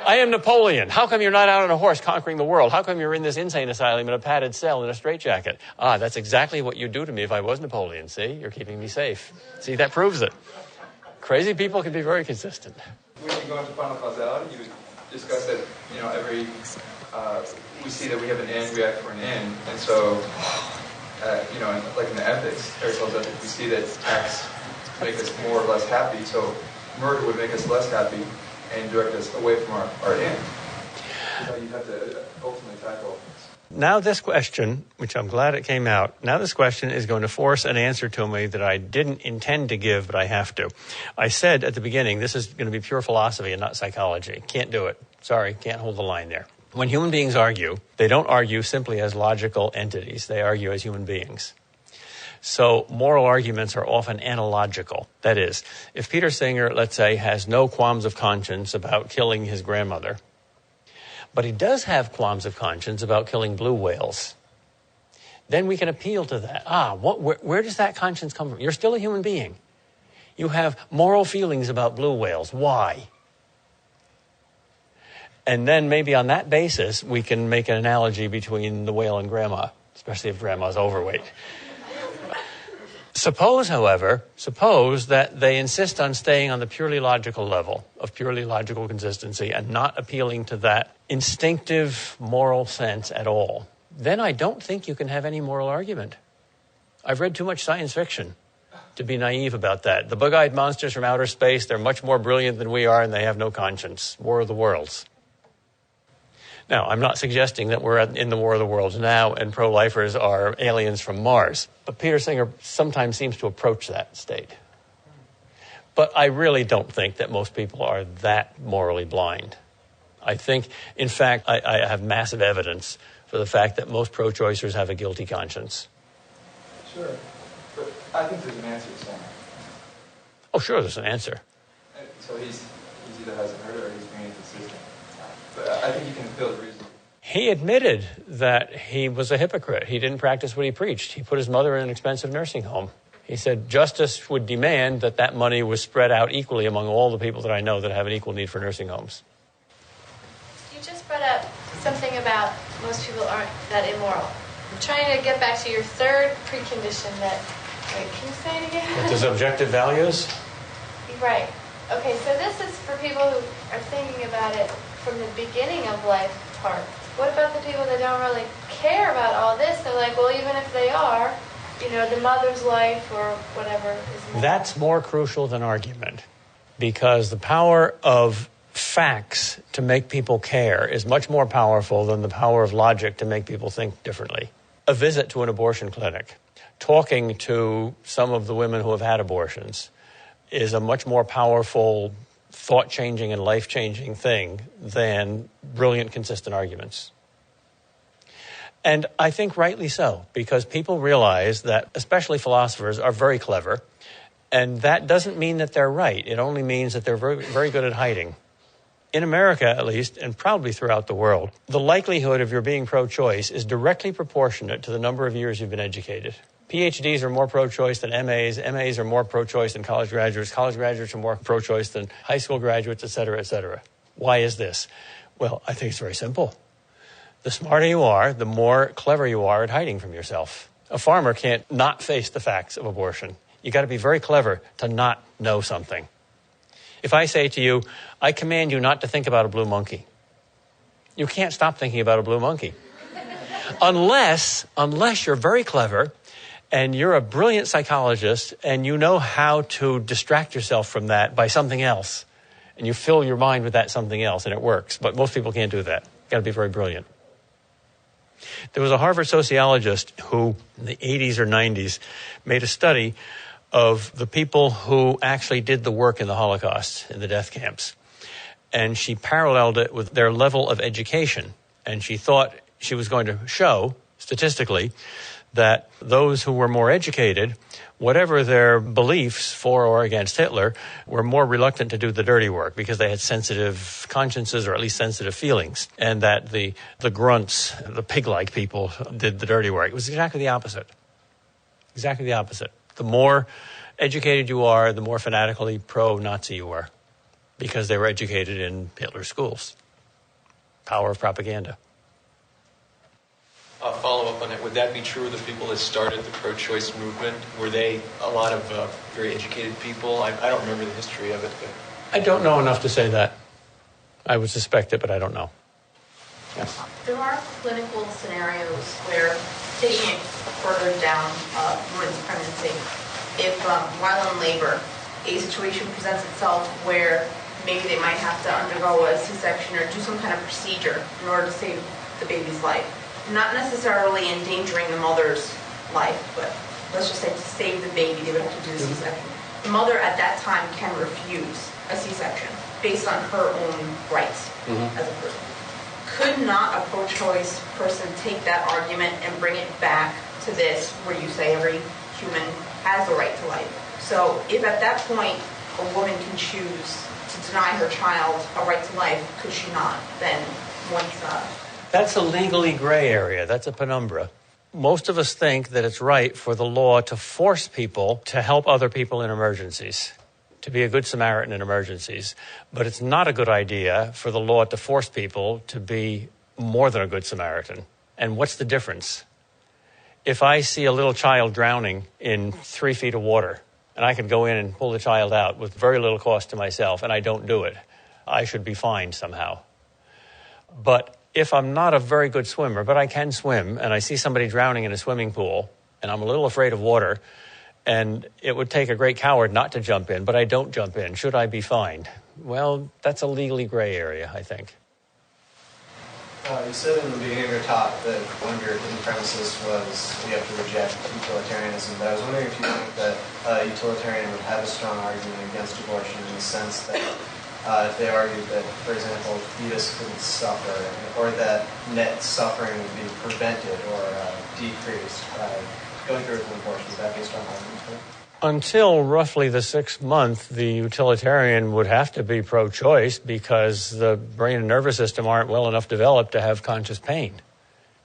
I am Napoleon. How come you're not out on a horse conquering the world? How come you're in this insane asylum in a padded cell in a straitjacket? Ah, that's exactly what you'd do to me if I was Napoleon. See, you're keeping me safe. See, that proves it. Crazy people can be very consistent. When you go into final causality, you discuss that, we see that we have an end, we act for an end. And so, like in the ethics, Aristotle's ethics, we see that acts make us more or less happy. So murder would make us less happy and direct us away from our end. So you have to ultimately tackle. Now this question, which I'm glad it came out, now this question is going to force an answer to me that I didn't intend to give, but I have to. I said at the beginning, this is going to be pure philosophy and not psychology. Can't do it. Sorry, can't hold the line there. When human beings argue, they don't argue simply as logical entities. They argue as human beings. So moral arguments are often analogical. That is, if Peter Singer, let's say, has no qualms of conscience about killing his grandmother, but he does have qualms of conscience about killing blue whales, then we can appeal to that. Where does that conscience come from? You're still a human being. You have moral feelings about blue whales. Why? And then maybe on that basis, we can make an analogy between the whale and grandma, especially if grandma's overweight. Suppose, however, that they insist on staying on the purely logical level of purely logical consistency and not appealing to that instinctive moral sense at all. Then I don't think you can have any moral argument. I've read too much science fiction to be naive about that. The bug-eyed monsters from outer space, they're much more brilliant than we are, and they have no conscience. War of the Worlds. Now, I'm not suggesting that we're in the War of the Worlds now and pro-lifers are aliens from Mars. But Peter Singer sometimes seems to approach that state. But I really don't think that most people are that morally blind. I think, in fact, I have massive evidence for the fact that most pro-choicers have a guilty conscience. Sure. But I think there's an answer somewhere. Oh, sure, there's an answer. So he's either hasn't heard it or he's being inconsistent. But I think you can appeal to reason. He admitted that he was a hypocrite. He didn't practice what he preached. He put his mother in an expensive nursing home. He said justice would demand that money was spread out equally among all the people that I know that have an equal need for nursing homes. You just brought up something about most people aren't that immoral. I'm trying to get back to your third precondition that, wait, can you say it again? What, the objective values? Right. Okay, so this is for people who are thinking about it from the beginning of life part. What about the people that don't really care about all this? They're like, well, even if they are, the mother's life or whatever is more. That's more crucial than argument, because the power of facts to make people care is much more powerful than the power of logic to make people think differently. A visit to an abortion clinic, talking to some of the women who have had abortions, is a much more powerful thought-changing and life-changing thing than brilliant, consistent arguments. And I think rightly so, because people realize that, especially philosophers, are very clever, and that doesn't mean that they're right. It only means that they're very, very good at hiding. In America, at least, and probably throughout the world, the likelihood of your being pro-choice is directly proportionate to the number of years you've been educated. PhDs are more pro-choice than MAs. MAs are more pro-choice than college graduates. College graduates are more pro-choice than high school graduates, et cetera, et cetera. Why is this? Well, I think it's very simple. The smarter you are, the more clever you are at hiding from yourself. A farmer can't not face the facts of abortion. You got to be very clever to not know something. If I say to you, I command you not to think about a blue monkey, you can't stop thinking about a blue monkey. Unless you're very clever and you're a brilliant psychologist and you know how to distract yourself from that by something else. And you fill your mind with that something else and it works. But most people can't do that. You've got to be very brilliant. There was a Harvard sociologist who, in the 80s or 90s, made a study of the people who actually did the work in the Holocaust, in the death camps. And she paralleled it with their level of education. And she thought she was going to show statistically, that those who were more educated, whatever their beliefs for or against Hitler, were more reluctant to do the dirty work because they had sensitive consciences or at least sensitive feelings, and that the grunts, the pig-like people, did the dirty work. It was exactly the opposite. Exactly the opposite. The more educated you are, the more fanatically pro-Nazi you are, because they were educated in Hitler's schools. Power of propaganda. I'll follow up on that. Would that be true of the people that started the pro-choice movement? Were they a lot of very educated people? I don't remember the history of it. But I don't know enough to say that. I would suspect it, but I don't know. Yes. There are clinical scenarios where, taking it further down women's pregnancy, if while in labor, a situation presents itself where maybe they might have to undergo a C-section or do some kind of procedure in order to save the baby's life. Not necessarily endangering the mother's life, but let's just say to save the baby, they would have to do the C-section. The mother at that time can refuse a C-section based on her own rights as a person. Could not a pro-choice person take that argument and bring it back to this, where you say every human has the right to life? So if at that point a woman can choose to deny her child a right to life, could she not then once... That's a legally gray area. That's a penumbra. Most of us think that it's right for the law to force people to help other people in emergencies, to be a good Samaritan in emergencies. But it's not a good idea for the law to force people to be more than a good Samaritan. And what's the difference? If I see a little child drowning in 3 feet of water, and I can go in and pull the child out with very little cost to myself, and I don't do it, I should be fined somehow. But if I'm not a very good swimmer, but I can swim, and I see somebody drowning in a swimming pool, and I'm a little afraid of water, and it would take a great coward not to jump in, but I don't jump in, should I be fined? Well, that's a legally gray area, I think. You said in the beginning of your talk that one of your hidden premises was you have to reject utilitarianism, but I was wondering if you think that a utilitarian would have a strong argument against abortion in the sense that if they argued that, for example, fetus couldn't suffer, or that net suffering would be prevented or decreased by going through with an abortion, would that be a strong argument for it? Until roughly the 6th month, the utilitarian would have to be pro-choice because the brain and nervous system aren't well enough developed to have conscious pain.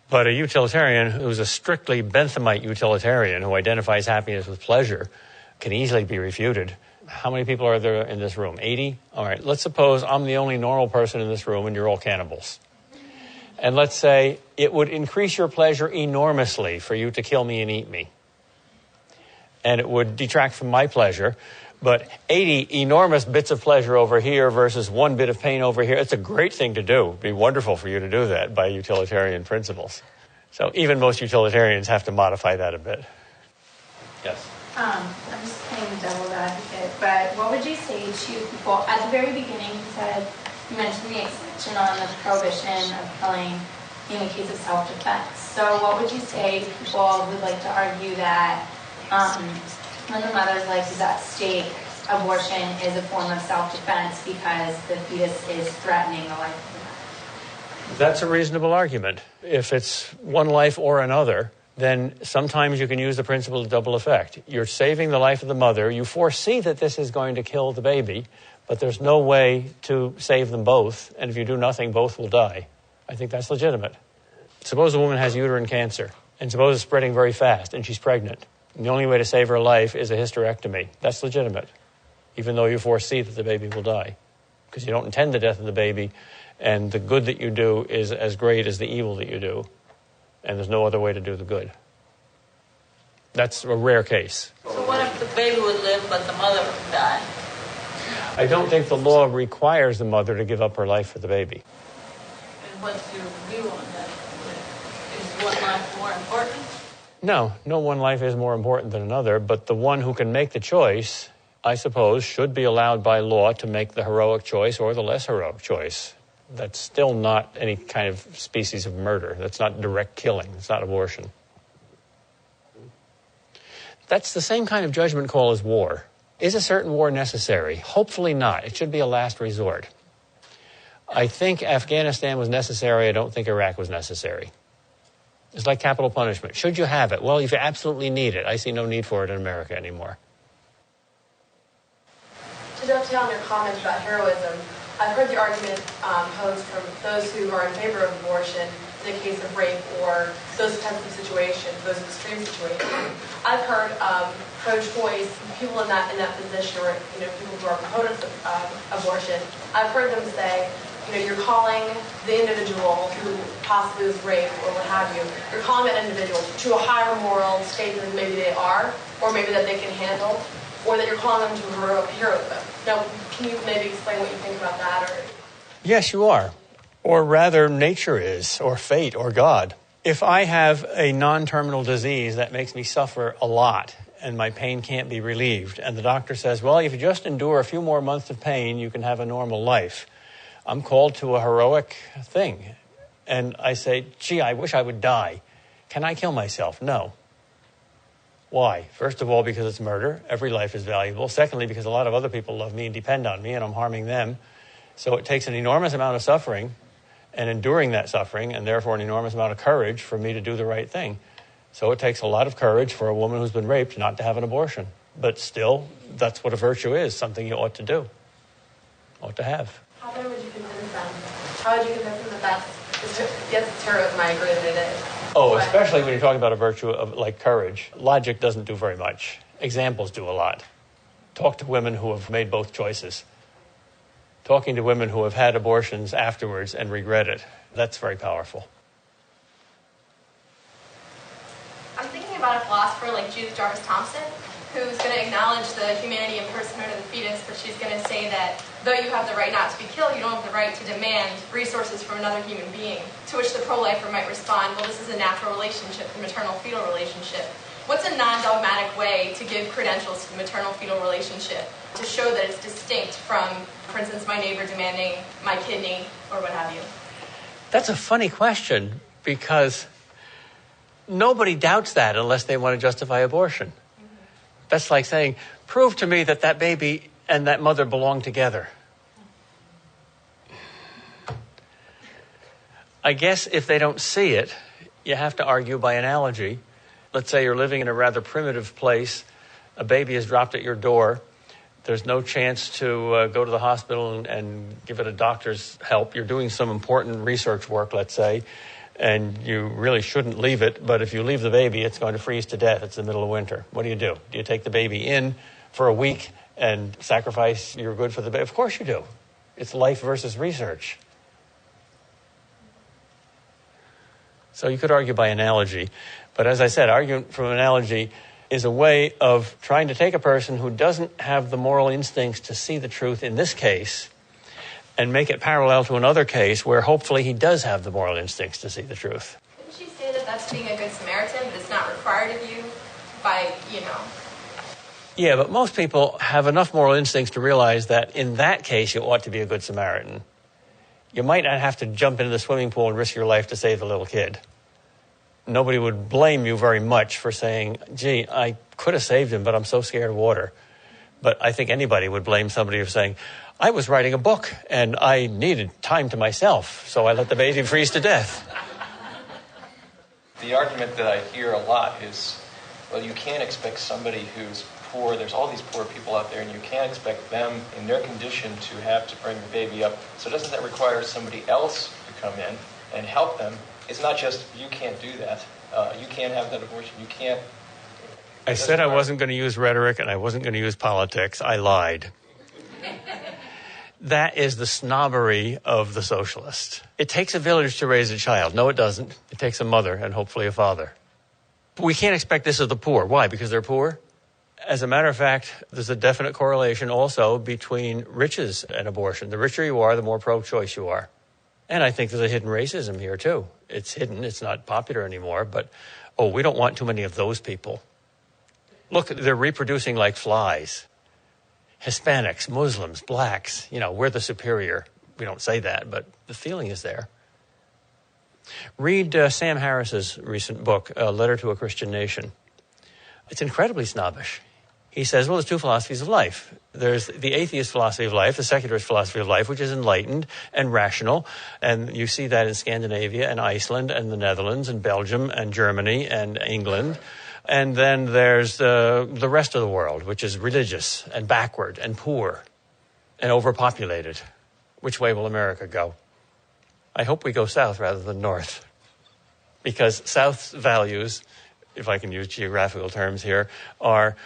But a utilitarian who's a strictly Benthamite utilitarian who identifies happiness with pleasure can easily be refuted. How many people are there in this room? 80? All right, let's suppose I'm the only normal person in this room and you're all cannibals. And let's say it would increase your pleasure enormously for you to kill me and eat me. And it would detract from my pleasure. But 80 enormous bits of pleasure over here versus 1 bit of pain over here, it's a great thing to do. It'd be wonderful for you to do that by utilitarian principles. So even most utilitarians have to modify that a bit. Yes? I'm just playing the devil's advocate, but what would you say to people, at the very beginning you mentioned the exception on the prohibition of killing in the case of self-defense. So what would you say to people who would like to argue that when the mother's life is at stake, abortion is a form of self-defense because the fetus is threatening the life of the mother? That's a reasonable argument. If it's one life or another, then sometimes you can use the principle of double effect. You're saving the life of the mother. You foresee that this is going to kill the baby, but there's no way to save them both. And if you do nothing, both will die. I think that's legitimate. Suppose a woman has uterine cancer, and suppose it's spreading very fast, and she's pregnant. And the only way to save her life is a hysterectomy. That's legitimate, even though you foresee that the baby will die, because you don't intend the death of the baby, and the good that you do is as great as the evil that you do. And there's no other way to do the good. That's a rare case. So what if the baby would live but the mother would die? I don't think the law requires the mother to give up her life for the baby. And what's your view on that? Is one life more important? No one life is more important than another, but the one who can make the choice, I suppose, should be allowed by law to make the heroic choice or the less heroic choice. That's still not any kind of species of murder. That's not direct killing. It's not abortion. That's the same kind of judgment call as war. Is a certain war necessary? Hopefully not. It should be a last resort. I think Afghanistan was necessary. I don't think Iraq was necessary. It's like capital punishment. Should you have it? Well, if you absolutely need it. I see no need for it in America anymore. To dovetail on your comment about heroism, I've heard the argument posed from those who are in favor of abortion in the case of rape or those types of situations, those extreme situations. I've heard pro-choice people in that position, or people who are proponents of abortion. I've heard them say, you're calling the individual who possibly was raped or what have you. You're calling that individual to a higher moral state than maybe they are, or maybe that they can handle, or that you're calling them to heroism. Now, can you maybe explain what you think about that? Or Yes, you are. Or rather, nature is, or fate, or God. If I have a non-terminal disease that makes me suffer a lot, and my pain can't be relieved, and the doctor says, well, if you just endure a few more months of pain, you can have a normal life. I'm called to a heroic thing. And I say, gee, I wish I would die. Can I kill myself? No. Why? First of all, because it's murder. Every life is valuable. Secondly, because a lot of other people love me and depend on me, and I'm harming them. So it takes an enormous amount of suffering and enduring that suffering, and therefore an enormous amount of courage for me to do the right thing. So it takes a lot of courage for a woman who's been raped not to have an abortion. But still, that's what a virtue is, something you ought to do, ought to have. how then would you convince them? How would you convince them that yes, it's heroism, I agree that it is. Oh, especially when you're talking about a virtue of like courage. Logic doesn't do very much. Examples do a lot. Talk to women who have made both choices. Talking to women who have had abortions afterwards and regret it. That's very powerful. I'm thinking about a philosopher like Judith Jarvis Thompson, who's going to acknowledge the humanity and personhood of the fetus, but she's going to say that though you have the right not to be killed, you don't have the right to demand resources from another human being. To which the pro-lifer might respond, well, this is a natural relationship, the maternal-fetal relationship. What's a non-dogmatic way to give credentials to the maternal-fetal relationship to show that it's distinct from, for instance, my neighbor demanding my kidney or what have you? That's a funny question because nobody doubts that unless they want to justify abortion. That's like saying, prove to me that that baby and that mother belong together. I guess if they don't see it, you have to argue by analogy. Let's say you're living in a rather primitive place. A baby is dropped at your door. There's no chance to go to the hospital and give it a doctor's help. You're doing some important research work, let's say, and you really shouldn't leave it. But if you leave the baby, it's going to freeze to death. It's the middle of winter. What do? Do you take the baby in for a week and sacrifice your good for the baby? Of course you do. It's life versus research. So you could argue by analogy. But as I said, arguing from analogy is a way of trying to take a person who doesn't have the moral instincts to see the truth in this case and make it parallel to another case where hopefully he does have the moral instincts to see the truth. Didn't you say that that's being a good Samaritan, but it's not required of you by, Yeah, but most people have enough moral instincts to realize that in that case you ought to be a good Samaritan. You might not have to jump into the swimming pool and risk your life to save the little kid. Nobody would blame you very much for saying, gee, I could have saved him, but I'm so scared of water. But I think anybody would blame somebody for saying, I was writing a book and I needed time to myself, so I let the baby freeze to death. The argument that I hear a lot is, well, you can't expect somebody who's poor. There's all these poor people out there, and you can't expect them in their condition to have to bring the baby up. So doesn't that require somebody else to come in and help them? It's not just, you can't do that. You can't have that abortion. You can't. I said I wasn't going to use rhetoric and I wasn't going to use politics. I lied. That is the snobbery of the socialist. It takes a village to raise a child. No, it doesn't. It takes a mother and hopefully a father. But we can't expect this of the poor. Why? Because they're poor? As a matter of fact, there's a definite correlation also between riches and abortion. The richer you are, the more pro-choice you are. And I think there's a hidden racism here, too. It's hidden. It's not popular anymore. But, we don't want too many of those people. Look, they're reproducing like flies. Hispanics, Muslims, blacks, we're the superior. We don't say that, but the feeling is there. Read Sam Harris's recent book, A Letter to a Christian Nation. It's incredibly snobbish. He says, well, there's two philosophies of life. There's the atheist philosophy of life, the secularist philosophy of life, which is enlightened and rational. And you see that in Scandinavia and Iceland and the Netherlands and Belgium and Germany and England. And then there's the rest of the world, which is religious and backward and poor and overpopulated. Which way will America go? I hope we go south rather than north. Because South's values, if I can use geographical terms here, are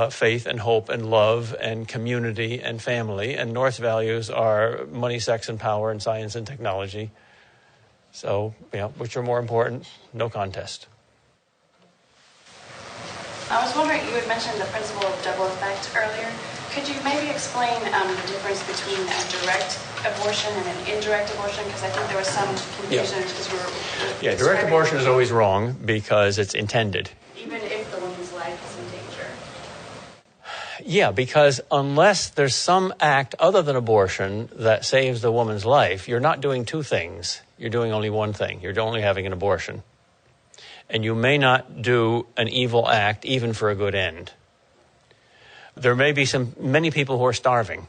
faith and hope and love and community and family. And North's values are money, sex, and power and science and technology. So, which are more important? No contest. I was wondering, you had mentioned the principle of double effect earlier. Could you maybe explain the difference between a direct abortion and an indirect abortion? Because I think there was some confusion. Yeah, direct abortion is always wrong because it's intended. Even if the woman's life is in danger. Yeah, because unless there's some act other than abortion that saves the woman's life, you're not doing two things. You're doing only one thing. You're only having an abortion. And you may not do an evil act even for a good end. There may be many people who are starving,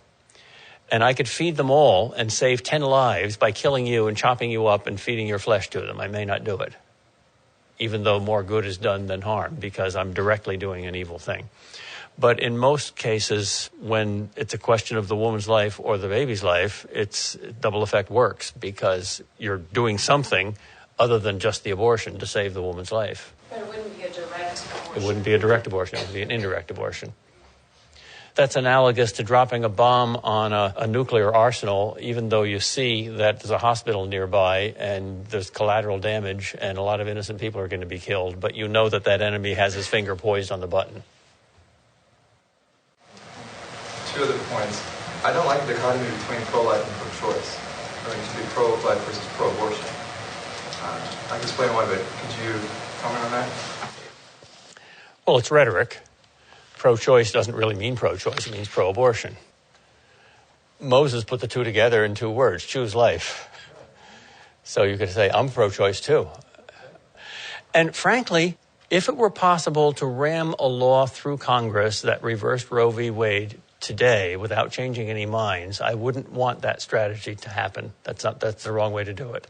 and I could feed them all and save 10 lives by killing you and chopping you up and feeding your flesh to them. I may not do it, even though more good is done than harm, because I'm directly doing an evil thing. But in most cases, when it's a question of the woman's life or the baby's life, it's double effect works, because you're doing something other than just the abortion to save the woman's life. But it wouldn't be a direct abortion. It wouldn't be a direct abortion. It would be an indirect abortion. That's analogous to dropping a bomb on a nuclear arsenal, even though you see that there's a hospital nearby and there's collateral damage and a lot of innocent people are going to be killed, but you know that enemy has his finger poised on the button. Two other points. I don't like the dichotomy between pro-life and pro-choice. I mean, it should be pro-life versus pro-abortion. I can explain why, but could you comment on that? Well, it's rhetoric. Pro-choice doesn't really mean pro-choice. It means pro-abortion. Moses put the two together in two words, choose life. So you could say, I'm pro-choice too. And frankly, if it were possible to ram a law through Congress that reversed Roe v. Wade today without changing any minds, I wouldn't want that strategy to happen. That's the wrong way to do it.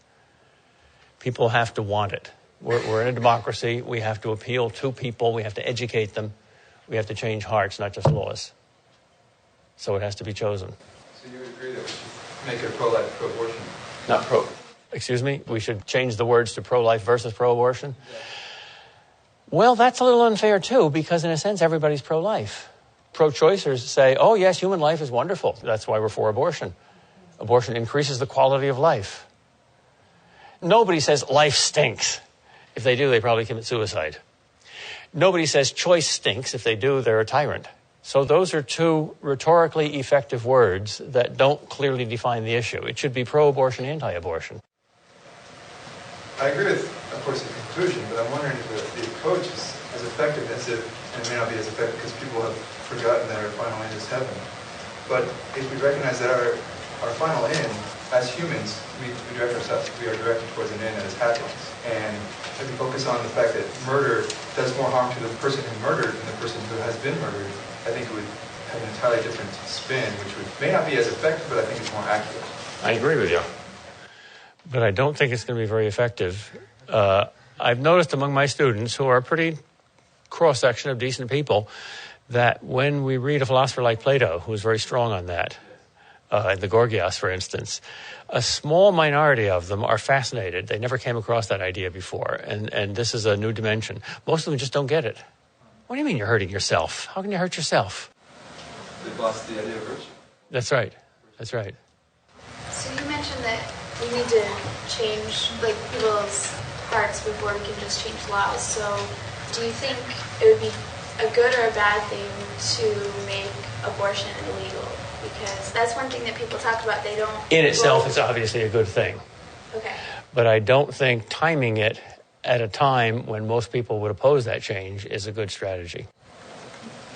People have to want it. We're in a democracy. We have to appeal to people. We have to educate them. We have to change hearts, not just laws. So it has to be chosen. So you would agree that we should make it a pro-life, pro-abortion? Not pro. Excuse me? We should change the words to pro-life versus pro-abortion? Yeah. Well, that's a little unfair, too, because in a sense, everybody's pro-life. Pro-choicers say, oh, yes, human life is wonderful. That's why we're for abortion. Abortion increases the quality of life. Nobody says life stinks. If they do, they probably commit suicide. Nobody says choice stinks. If they do, they're a tyrant. So those are two rhetorically effective words that don't clearly define the issue. It should be pro-abortion, anti-abortion. I agree with, of course, the conclusion, but I'm wondering if the approach is as effective as if, and it may not be as effective because people have forgotten that our final end is heaven. But if we recognize that our final end, as humans, we direct ourselves, we are directed towards an end that is happiness. And if we focus on the fact that murder does more harm to the person who murdered than the person who has been murdered, I think it would have an entirely different spin, which may not be as effective, but I think it's more accurate. I agree with you. But I don't think it's going to be very effective. I've noticed among my students, who are a pretty cross-section of decent people, that when we read a philosopher like Plato, who's very strong on that, in the Gorgias, for instance, a small minority of them are fascinated. They never came across that idea before, and this is a new dimension. Most of them just don't get it. What do you mean you're hurting yourself? How can you hurt yourself? They've lost the idea of virtue. That's right. That's right. So you mentioned that we need to change people's hearts before we can just change laws. So do you think it would be a good or a bad thing to make abortion illegal? Because that's one thing that people talk about. They don't. In itself, it's obviously a good thing. Okay. But I don't think timing it at a time when most people would oppose that change is a good strategy.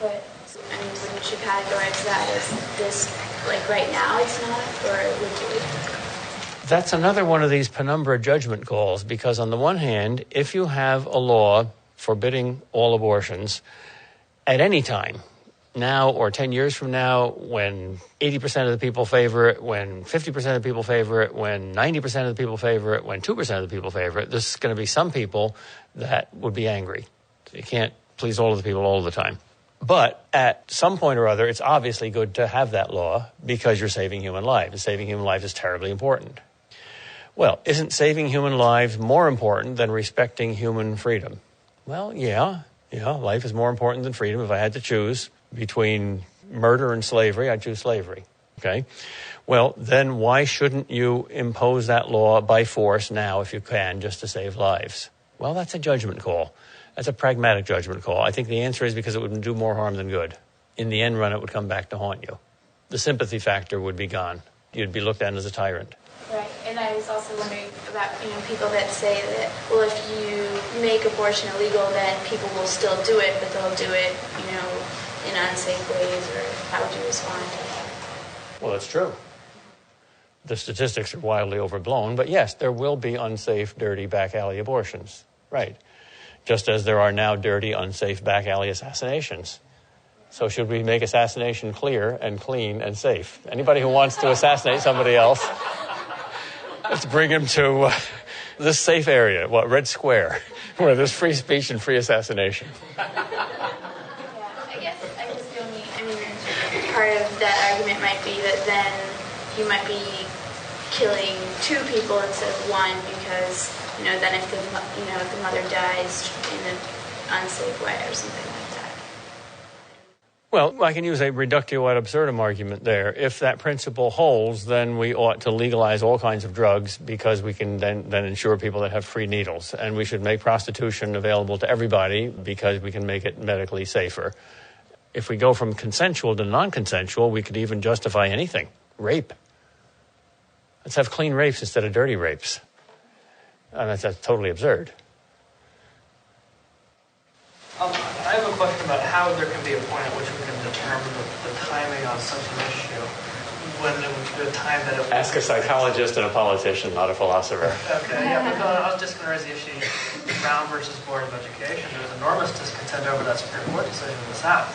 But wouldn't you categorize that as this, right now it's not, or would you? That's another one of these penumbra judgment calls, because on the one hand, if you have a law forbidding all abortions at any time, now or 10 years from now, when 80% of the people favor it, when 50% of the people favor it, when 90% of the people favor it, when 2% of the people favor it, there's going to be some people that would be angry. So you can't please all of the people all the time. But at some point or other, it's obviously good to have that law because you're saving human lives. And saving human lives is terribly important. Well, isn't saving human lives more important than respecting human freedom? Well, yeah, life is more important than freedom. If I had to choose between murder and slavery, I'd choose slavery, okay? Well, then why shouldn't you impose that law by force now, if you can, just to save lives? Well, that's a judgment call. That's a pragmatic judgment call. I think the answer is because it would do more harm than good. In the end run, it would come back to haunt you. The sympathy factor would be gone. You'd be looked at as a tyrant. Right, and I was also wondering about, people that say that, well, if you make abortion illegal, then people will still do it, but they'll do it, in unsafe ways, or how would you respond to that? Well, that's true. The statistics are wildly overblown, but yes, there will be unsafe, dirty, back alley abortions. Right. Just as there are now dirty, unsafe, back alley assassinations. So should we make assassination clear and clean and safe? Anybody who wants to assassinate somebody else, let's bring him to this safe area, Red Square, where there's free speech and free assassination. I guess the only, part of that argument might be that then you might be killing two people instead of one because, then if the mother dies in an unsafe way or something like that. Well, I can use a reductio ad absurdum argument there. If that principle holds, then we ought to legalize all kinds of drugs because we can then ensure people that have free needles. And we should make prostitution available to everybody because we can make it medically safer. If we go from consensual to non-consensual, we could even justify anything. Rape. Let's have clean rapes instead of dirty rapes. And that's totally absurd. I have a question about how there can be a point at which we can determine the timing on such an issue, when it would be a time that it would... Ask a psychologist and a politician, not a philosopher. Okay, yeah, but I was just going to raise the issue, Brown versus Board of Education. There was enormous discontent over that Supreme Court decision in the South.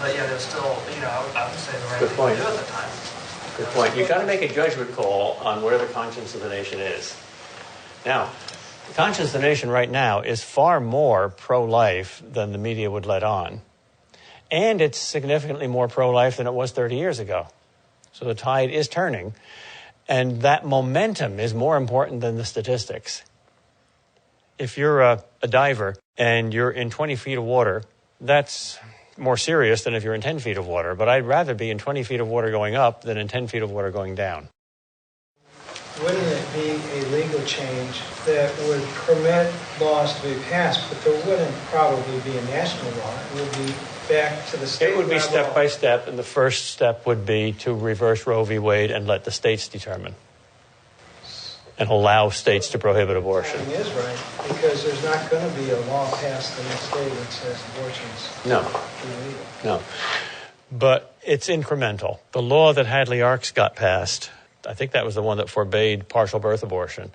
But yeah, there's still, I would say the right thing to do at the time. Good point. You've got to make a judgment call on where the conscience of the nation is. Now, the conscience of the nation right now is far more pro-life than the media would let on. And it's significantly more pro-life than it was 30 years ago. So the tide is turning. And that momentum is more important than the statistics. If you're a diver and you're in 20 feet of water, that's more serious than if you're in 10 feet of water. But I'd rather be in 20 feet of water going up than in 10 feet of water going down. Wouldn't it be a legal change that would permit laws to be passed, but there wouldn't probably be a national law? It would be back to the state level? It would be step by step, and the first step would be to reverse Roe v. Wade and let the states determine and allow states to prohibit abortion. That is right, because there's not going to be a law passed the next day that says abortion's illegal. No. But it's incremental. The law that Hadley Arkes got passed, I think that was the one that forbade partial birth abortion,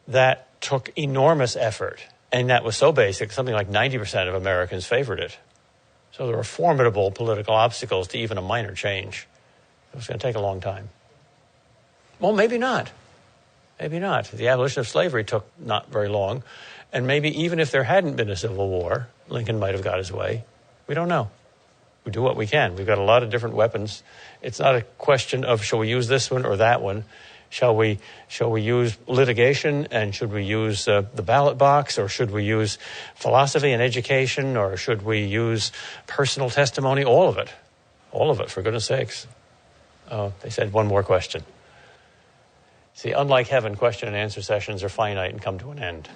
that took enormous effort. And that was so basic, something like 90% of Americans favored it. So there were formidable political obstacles to even a minor change. It was going to take a long time. Well, maybe not. Maybe not. The abolition of slavery took not very long. And maybe even if there hadn't been a civil war, Lincoln might have got his way. We don't know. We do what we can. We've got a lot of different weapons. It's not a question of shall we use this one or that one. Shall we use litigation, and should we use the ballot box, or should we use philosophy and education, or should we use personal testimony? All of it, for goodness sakes. Oh, they said one more question. See, unlike heaven, question and answer sessions are finite and come to an end.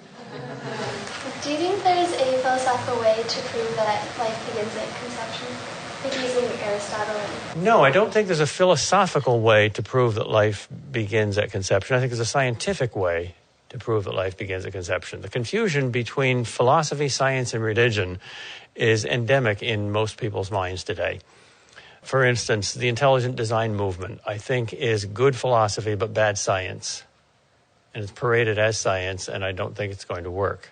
Do you think there's a philosophical way to prove that life begins at conception? Like using Aristotle? No, I don't think there's a philosophical way to prove that life begins at conception. I think there's a scientific way to prove that life begins at conception. The confusion between philosophy, science, and religion is endemic in most people's minds today. For instance, the intelligent design movement, I think, is good philosophy but bad science. And it's paraded as science, and I don't think it's going to work.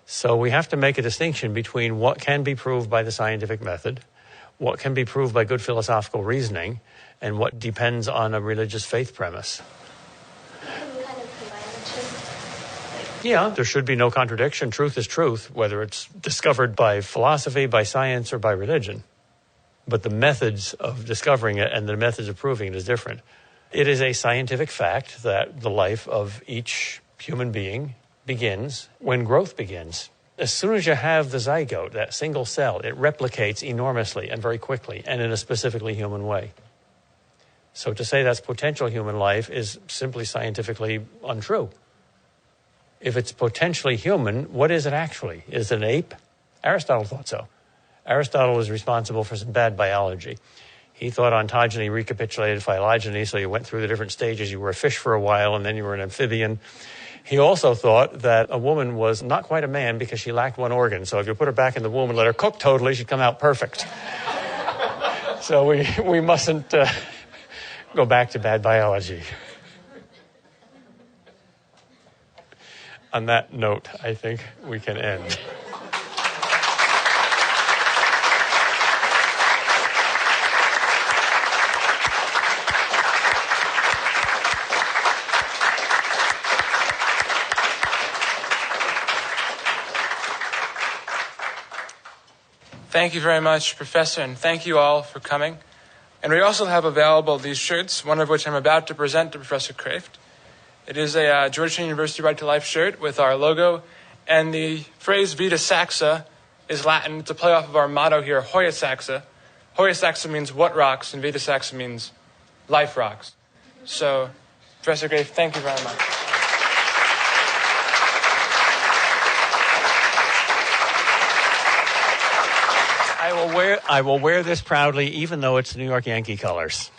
So we have to make a distinction between what can be proved by the scientific method, what can be proved by good philosophical reasoning and what depends on a religious faith premise. Yeah, there should be no contradiction. Truth is truth, whether it's discovered by philosophy, by science, or by religion. But the methods of discovering it and the methods of proving it is different. It is a scientific fact that the life of each human being begins when growth begins. As soon as you have the zygote, that single cell, it replicates enormously and very quickly and in a specifically human way. So to say that's potential human life is simply scientifically untrue. If it's potentially human, what is it actually? Is it an ape? Aristotle thought so. Aristotle was responsible for some bad biology. He thought ontogeny recapitulated phylogeny, so you went through the different stages. You were a fish for a while, and then you were an amphibian. He also thought that a woman was not quite a man because she lacked one organ. So if you put her back in the womb and let her cook totally, she'd come out perfect. So we mustn't go back to bad biology. On that note, I think we can end. Thank you very much, Professor, and thank you all for coming. And we also have available these shirts, one of which I'm about to present to Professor Kreeft. It is a Georgetown University Right to Life shirt with our logo, and the phrase Vita Saxa is Latin. It's a play off of our motto here, Hoya Saxa. Hoya Saxa means what rocks, and Vita Saxa means life rocks. So, Professor Kreeft, thank you very much. I will wear this proudly, even though it's New York Yankee colors.